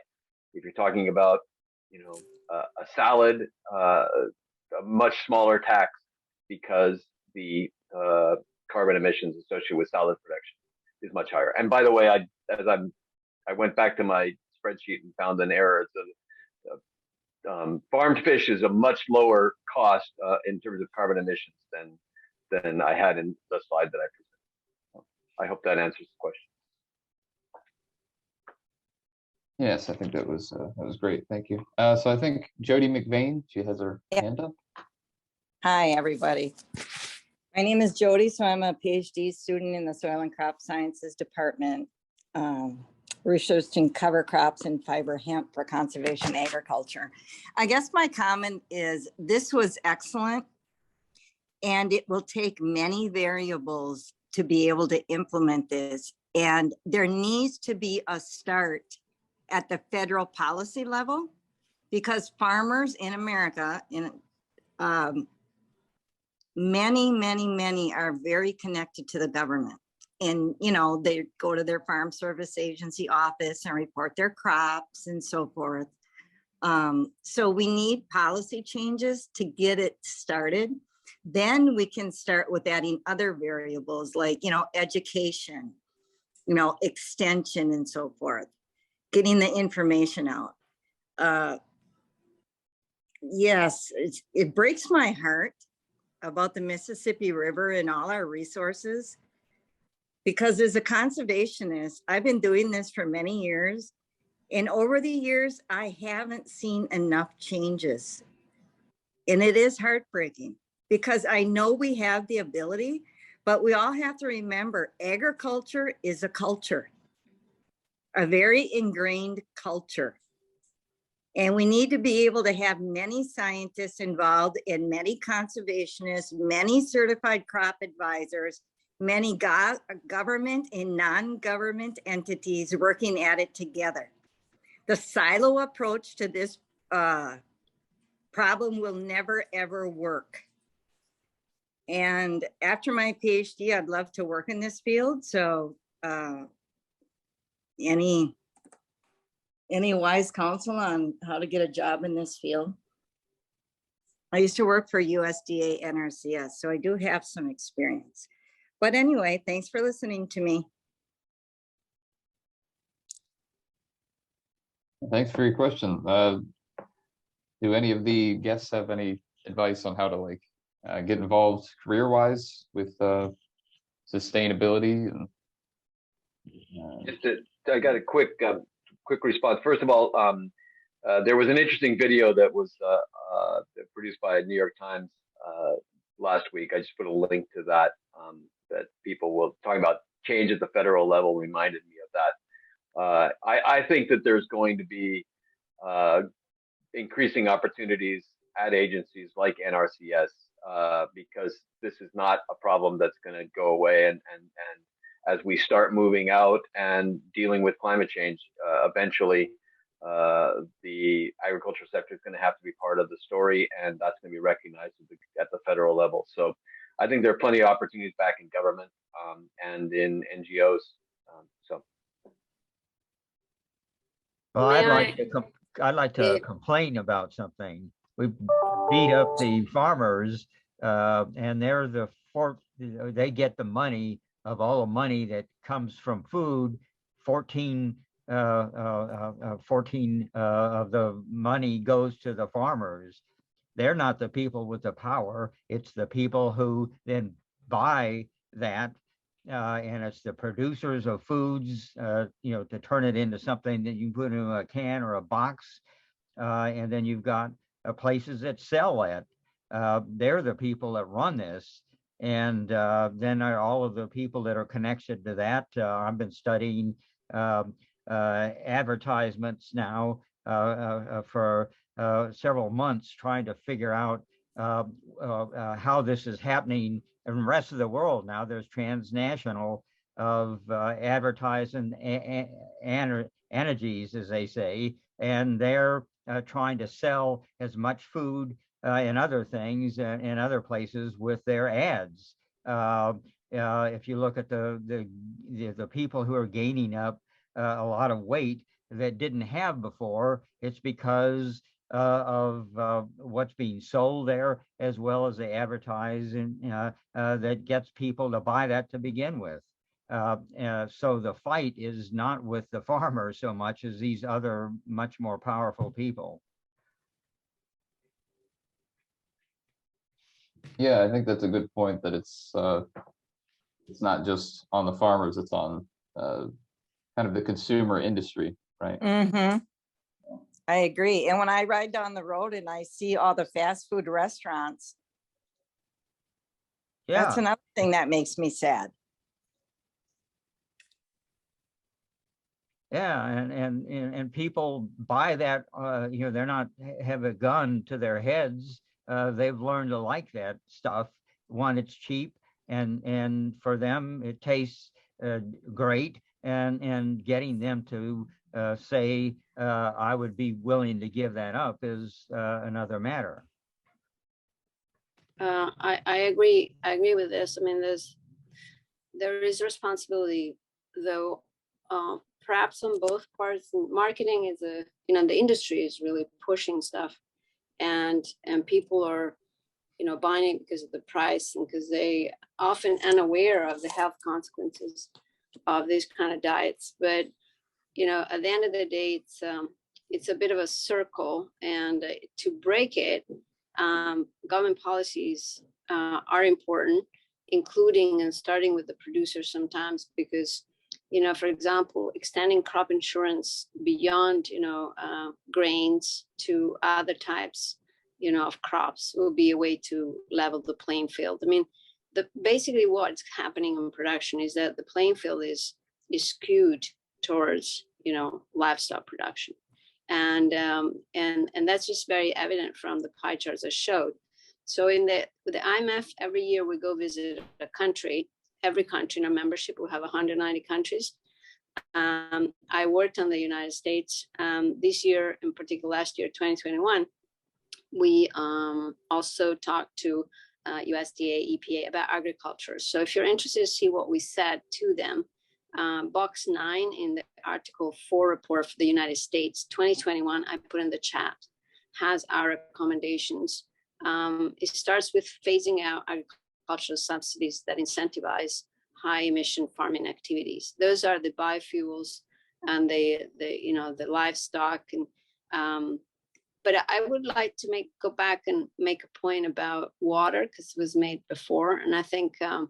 If you're talking about, a salad, a much smaller tax because the carbon emissions associated with salad production is much higher. And by the way, I went back to my spreadsheet and found an error. Farmed fish is a much lower cost in terms of carbon emissions than I had in the slide that I presented. I hope that answers the question. Yes, I think that was great. Thank you. So I think Jody McVeigh, she has her hand up. Hi, everybody. My name is Jody, so I'm a PhD student in the Soil and Crop Sciences Department, researching cover crops and fiber hemp for conservation agriculture. I guess my comment is this was excellent, and it will take many variables to be able to implement this. And there needs to be a start at the federal policy level, because farmers in America, many are very connected to the government. And, they go to their farm service agency office and report their crops and so forth. So we need policy changes to get it started. Then we can start with adding other variables like, education, extension and so forth, getting the information out. Yes, it breaks my heart about the Mississippi River and all our resources, because as a conservationist, I've been doing this for many years, and over the years, I haven't seen enough changes. And it is heartbreaking because I know we have the ability, but we all have to remember agriculture is a culture, a very ingrained culture. And we need to be able to have many scientists involved and many conservationists, many certified crop advisors, many government and non-government entities working at it together. The silo approach to this problem will never, ever work. And after my PhD, I'd love to work in this field. So uh, any wise counsel on how to get a job in this field? I used to work for USDA NRCS, so I do have some experience. But anyway, thanks for listening to me. Thanks for your question. Do any of the guests have any advice on how to like get involved career-wise with sustainability? And I got a quick response. First of all, there was an interesting video that was produced by New York Times last week. I just put a link to that. That people will talk about change at the federal level. Reminded me of that. I think that there's going to be increasing opportunities at agencies like NRCS because this is not a problem that's going to go away. And as we start moving out and dealing with climate change, eventually the agriculture sector is going to have to be part of the story, and that's going to be recognized at the federal level. So I think there are plenty of opportunities back in government and in NGOs. Well, May I'd like to complain about something. We beat up the farmers, and they get the money of all the money that comes from food. 14 of the money goes to the farmers. They're not the people with the power. It's the people who then buy that, and it's the producers of foods, to turn it into something that you put in a can or a box, and then you've got places that sell that. They're the people that run this, and then all of the people that are connected to that. I've been studying advertisements now for several months, trying to figure out how this is happening in the rest of the world. Now there's transnational of advertising energies, as they say, and they're trying to sell as much food and other things in other places with their ads. If you look at the people who are gaining up a lot of weight that didn't have before, it's because of what's being sold there, as well as the advertising that gets people to buy that to begin with. So the fight is not with the farmers so much as these other much more powerful people. yeah, I think that's a good point, that it's not just on the farmers, it's on kind of the consumer industry, right? Mm-hmm. I agree. And when I ride down the road and I see all the fast food restaurants, that's another thing that makes me sad. Yeah, and people buy that. They're not have a gun to their heads. They've learned to like that stuff. One, it's cheap, and for them it tastes great. And getting them to say I would be willing to give that up is another matter. I agree. I agree with this. I mean, there is responsibility, though. Perhaps on both parts. Marketing is the industry is really pushing stuff, and people are, buying it because of the price and because they often unaware of the health consequences of these kind of diets. But at the end of the day, it's a bit of a circle, and to break it, government policies are important, including and starting with the producers sometimes, because for example, extending crop insurance beyond grains to other types of crops will be a way to level the playing field. I mean, basically what's happening in production is that the playing field is skewed towards livestock production, and that's just very evident from the pie charts I showed. So with the IMF, every year we go visit a country. Every country in our membership, we have 190 countries. I worked on the United States. This year, in particular, last year, 2021, we also talked to USDA, EPA about agriculture. So if you're interested to see what we said to them, box 9 in the Article 4 report for the United States 2021, I put in the chat, has our recommendations. It starts with phasing out agricultural subsidies that incentivize high emission farming activities. Those are the biofuels and the livestock. And but I would like to go back and make a point about water, because it was made before. And I think, the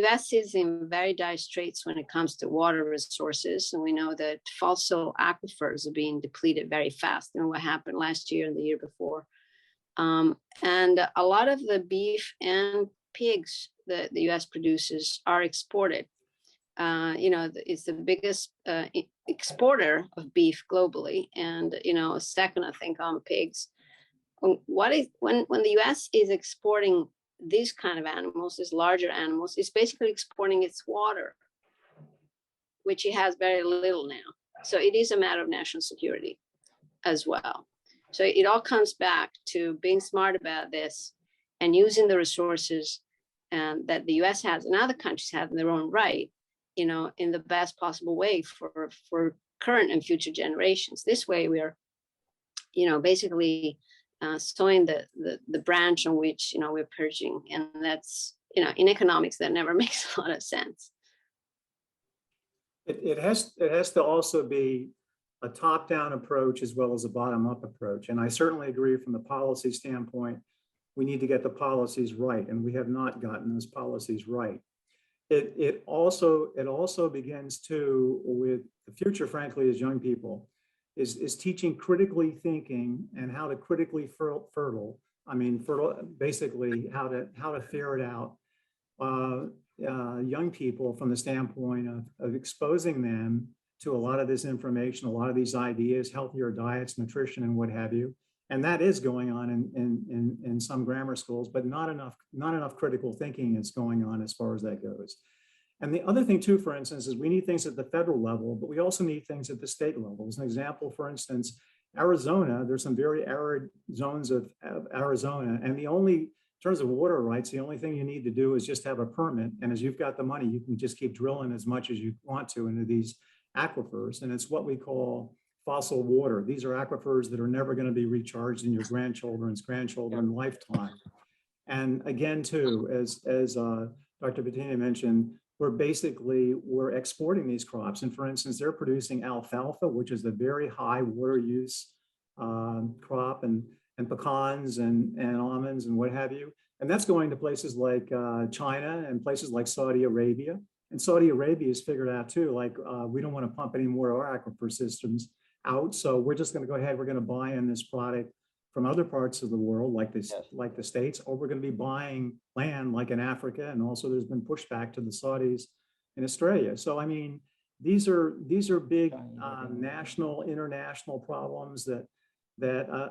US is in very dire straits when it comes to water resources. And we know that fossil aquifers are being depleted very fast. And what happened last year and the year before. And a lot of the beef and pigs that the US produces are exported. It's the biggest exporter of beef globally, and second, I think, on pigs. When the US is exporting these kind of animals, these larger animals, it's basically exporting its water, which it has very little now. So it is a matter of national security as well. So it all comes back to being smart about this and using the resources that the US has and other countries have in their own right, in the best possible way for current and future generations. This way we are, basically sowing the branch on which, we're purging. And that's, in economics, that never makes a lot of sense. It has to also be a top-down approach as well as a bottom-up approach. And I certainly agree from the policy standpoint, we need to get the policies right, and we have not gotten those policies right. It also begins too with the future, frankly, as young people, is teaching critically thinking and how to critically basically how to ferret out young people from the standpoint of exposing them to a lot of this information, a lot of these ideas, healthier diets, nutrition, and what have you. And that is going on in some grammar schools, but not enough critical thinking is going on as far as that goes. And the other thing too, for instance, is we need things at the federal level, but we also need things at the state level. As an example, for instance, Arizona, there's some very arid zones of Arizona, and in terms of water rights, the only thing you need to do is just have a permit. And as you've got the money, you can just keep drilling as much as you want to into these aquifers. And it's what we call fossil water. These are aquifers that are never going to be recharged in your grandchildren's lifetime. And again, too, as Dr. Batini mentioned, we're exporting these crops. And for instance, they're producing alfalfa, which is a very high water use crop, and pecans and almonds and what have you. And that's going to places like China and places like Saudi Arabia. And Saudi Arabia has figured out too, we don't want to pump any more of our aquifer systems out. So we're just going to go ahead, we're going to buy in this product from other parts of the world, like the States, or we're going to be buying land like in Africa. And also there's been pushback to the Saudis in Australia. So, I mean, these are big national, international problems that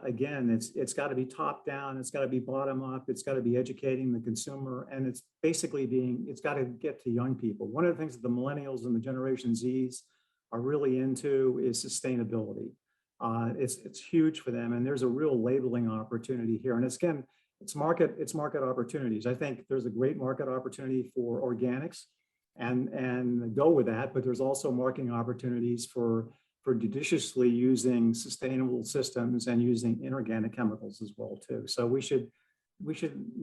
again, it's got to be top down, it's got to be bottom up, it's got to be educating the consumer, and it's basically it's got to get to young people. One of the things that the millennials and the Generation Zs are really into is sustainability. It's huge for them, and there's a real labeling opportunity here. And it's market opportunities. I think there's a great market opportunity for organics, and go with that. But there's also marketing opportunities for judiciously using sustainable systems and using inorganic chemicals as well too. So we should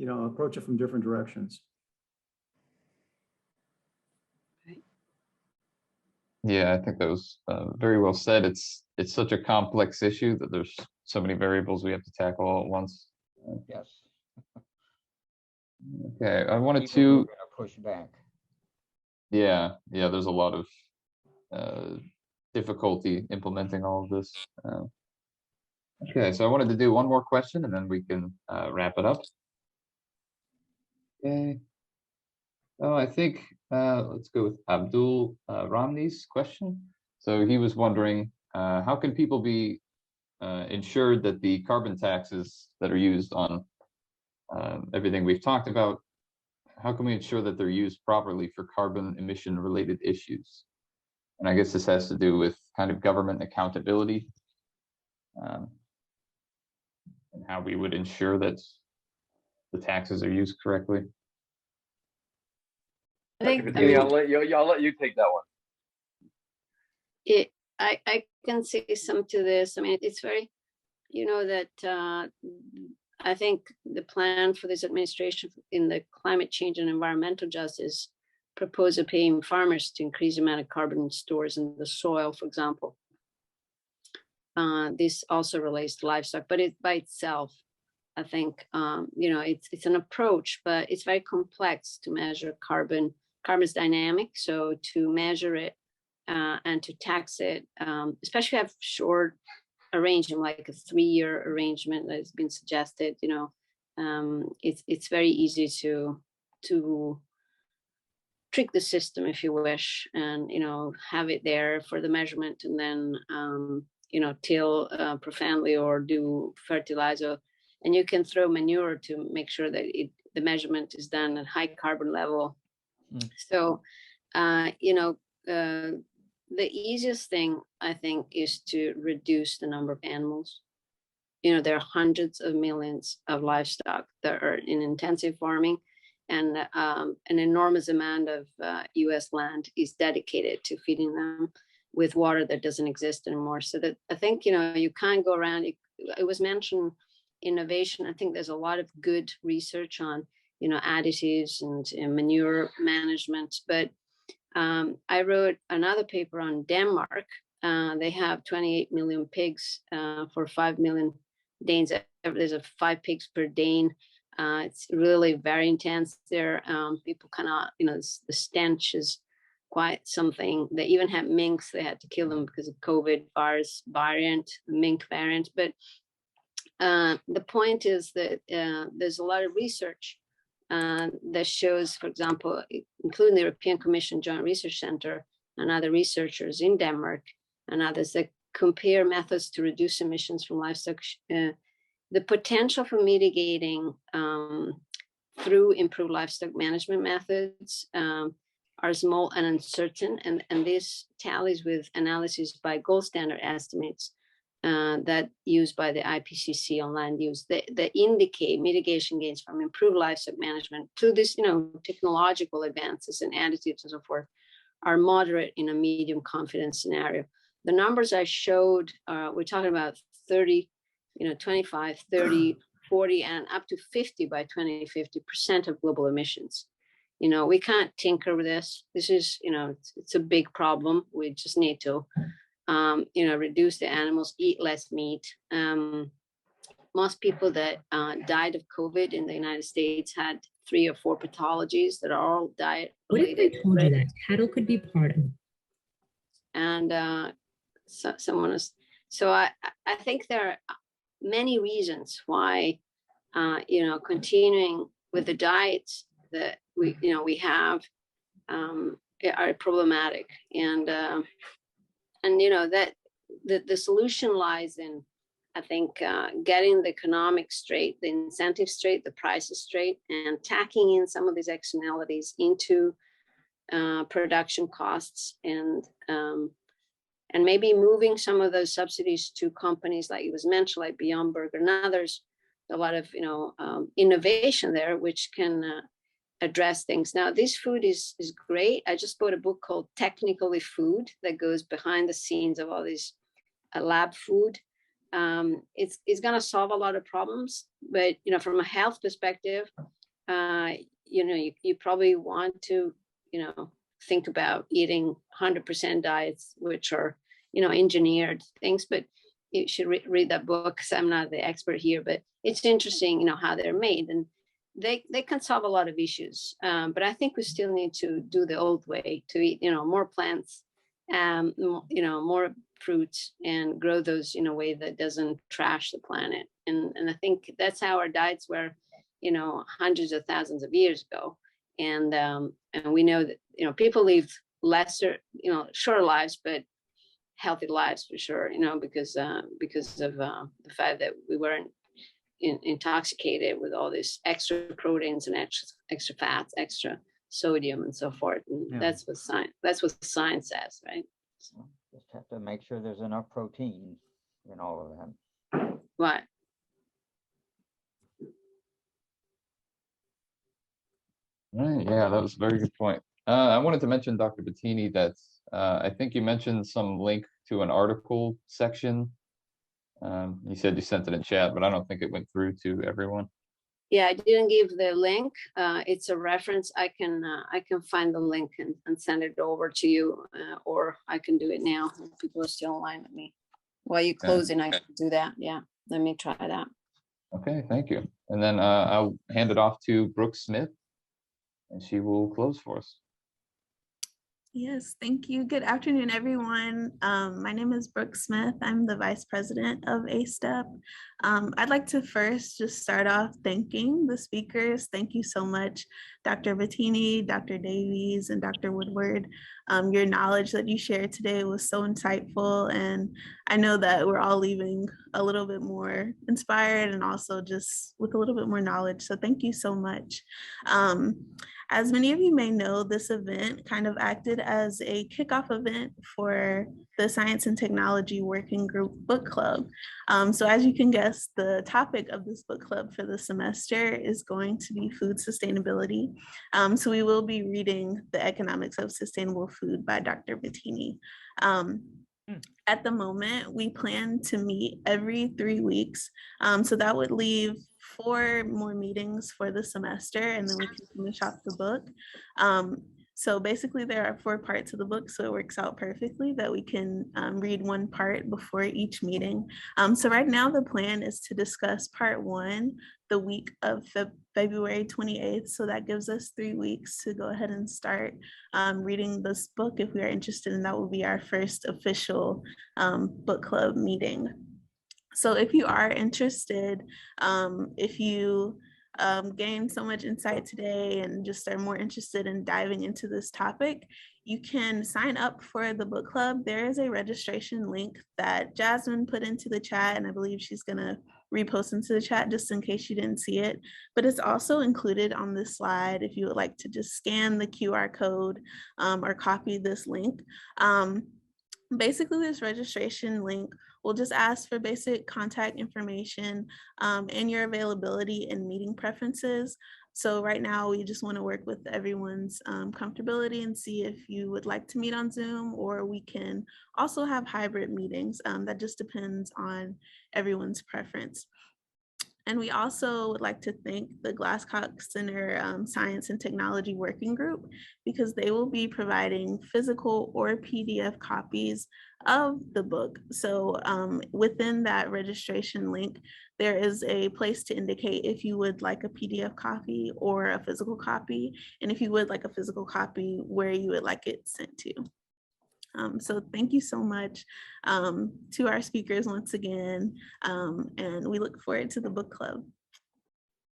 approach it from different directions. Yeah, I think that was very well said. It's such a complex issue that there's so many variables we have to tackle all at once. Yes. Okay, I wanted People are to gonna push back. Yeah, there's a lot of difficulty implementing all of this. Okay, so I wanted to do one more question and then we can wrap it up. Okay. Oh, I think let's go with Abdul Ramni's question. So he was wondering, how can people be ensured that the carbon taxes that are used on everything we've talked about, how can we ensure that they're used properly for carbon emission related issues? And I guess this has to do with kind of government accountability, and how we would ensure that the taxes are used correctly. I Dr. think, I Batini, mean, I'll let you take that one. I can say some to this. I mean, it's very, that I think the plan for this administration in the climate change and environmental justice propose paying farmers to increase the amount of carbon stores in the soil, for example. This also relates to livestock, but it by itself, I think, it's an approach, but it's very complex to measure carbon. Carbon's dynamic, so to measure it and to tax it, especially have short arrangement, like a 3-year arrangement that has been suggested. It's very easy to trick the system, if you wish, and have it there for the measurement, and then till profoundly or do fertilizer, and you can throw manure to make sure that the measurement is done at high carbon level. So the easiest thing, I think, is to reduce the number of animals. There are hundreds of millions of livestock that are in intensive farming, and an enormous amount of US land is dedicated to feeding them with water that doesn't exist anymore. So that I think, you can't go around. It was mentioned innovation. I think there's a lot of good research on, additives and manure management, but I wrote another paper on Denmark. They have 28 million pigs for 5 million Danes. There's 5 pigs per Dane. It's really very intense there. People cannot, the stench is quite something. They even had minks. They had to kill them because of COVID virus variant, mink variant. But the point is that there's a lot of research that shows, for example, including the European Commission Joint Research Center and other researchers in Denmark and others, that compare methods to reduce emissions from livestock. The potential for mitigating through improved livestock management methods are small and uncertain, and this tallies with analysis by gold standard estimates that used by the IPCC on land use that indicate mitigation gains from improved livestock management to this, technological advances and additives and so forth are moderate in a medium confidence scenario. The numbers I showed, we're talking about 30, 25, 30, 40, and up to 50 by 2050% of global emissions. We can't tinker with this. This is, it's a big problem. We just need to reduce the animals, eat less meat. Most people that died of COVID in the United States had 3 or 4 pathologies that are all diet related. What if I told you that cattle could be part of? And so I think there are many reasons why, continuing with the diets that we have are problematic. And that the solution lies in, I think, getting the economics straight, the incentives straight, the prices straight, and tacking in some of these externalities into production costs, and maybe moving some of those subsidies to companies like it was mentioned, like Beyond Burger and others. A lot of innovation there, which can address things. Now, this food is great. I just bought a book called Technically Food that goes behind the scenes of all this lab food. It's going to solve a lot of problems, but from a health perspective, you probably want to think about eating 100% diets, which are engineered things. But you should read that book, because I'm not the expert here, but it's interesting how they're made, and they can solve a lot of issues. But I think we still need to do the old way, to eat more plants, more fruits, and grow those in a way that doesn't trash the planet. And I think that's how our diets were hundreds of thousands of years ago. And we know that people live lesser, shorter lives, but healthy lives for sure, because of the fact that we weren't intoxicated with all these extra proteins and extra fats, extra sodium, and so forth. And that's what science says, right? So just have to make sure there's enough protein in all of that. Right. Right, yeah, that was a very good point. I wanted to mention, Dr. Batini, that I think you mentioned some link to an article section. You said you sent it in chat, but I don't think it went through to everyone. Yeah, I didn't give the link. It's a reference. I can find the link and send it over to you, or I can do it now if people are still online with me. While you closing, I can do that. Yeah, let me try that. Okay, thank you. And then I'll hand it off to Brooke Smith, and she will close for us. Yes, thank you. Good afternoon, everyone. My name is Brooke Smith. I'm the Vice President of A-STEP. I'd like to first just start off thanking the speakers. Thank you so much, Dr. Batini, Dr. Davies, and Dr. Woodward. Your knowledge that you shared today was so insightful, and I know that we're all leaving a little bit more inspired and also just with a little bit more knowledge. So thank you so much. As many of you may know, this event kind of acted as a kickoff event for the Science and Technology Working Group Book Club. So as you can guess, the topic of this book club for the semester is going to be food sustainability. So we will be reading The Economics of Sustainable Food by Dr. Batini. At the moment, we plan to meet every 3 weeks. So that would leave 4 more meetings for the semester, and then we can finish off the book. So basically there are 4 parts of the book, so it works out perfectly that we can read one part before each meeting. So right now the plan is to discuss part 1 the week of February 28th. So that gives us 3 weeks to go ahead and start reading this book if we are interested, and that will be our first official book club meeting. So if you are interested, if you gained so much insight today and just are more interested in diving into this topic, you can sign up for the book club. There is a registration link that Jasmine put into the chat, and I believe she's gonna repost into the chat just in case you didn't see it, but it's also included on this slide if you would like to just scan the QR code or copy this link. Basically, this registration link will just ask for basic contact information and your availability and meeting preferences. So right now, we just want to work with everyone's comfortability and see if you would like to meet on Zoom, or we can also have hybrid meetings. That just depends on everyone's preference. And we also would like to thank the Glasscock Center Science and Technology Working Group, because they will be providing physical or PDF copies of the book. So within that registration link, there is a place to indicate if you would like a PDF copy or a physical copy, and if you would like a physical copy, where you would like it sent to. So thank you so much to our speakers once again, and we look forward to the book club.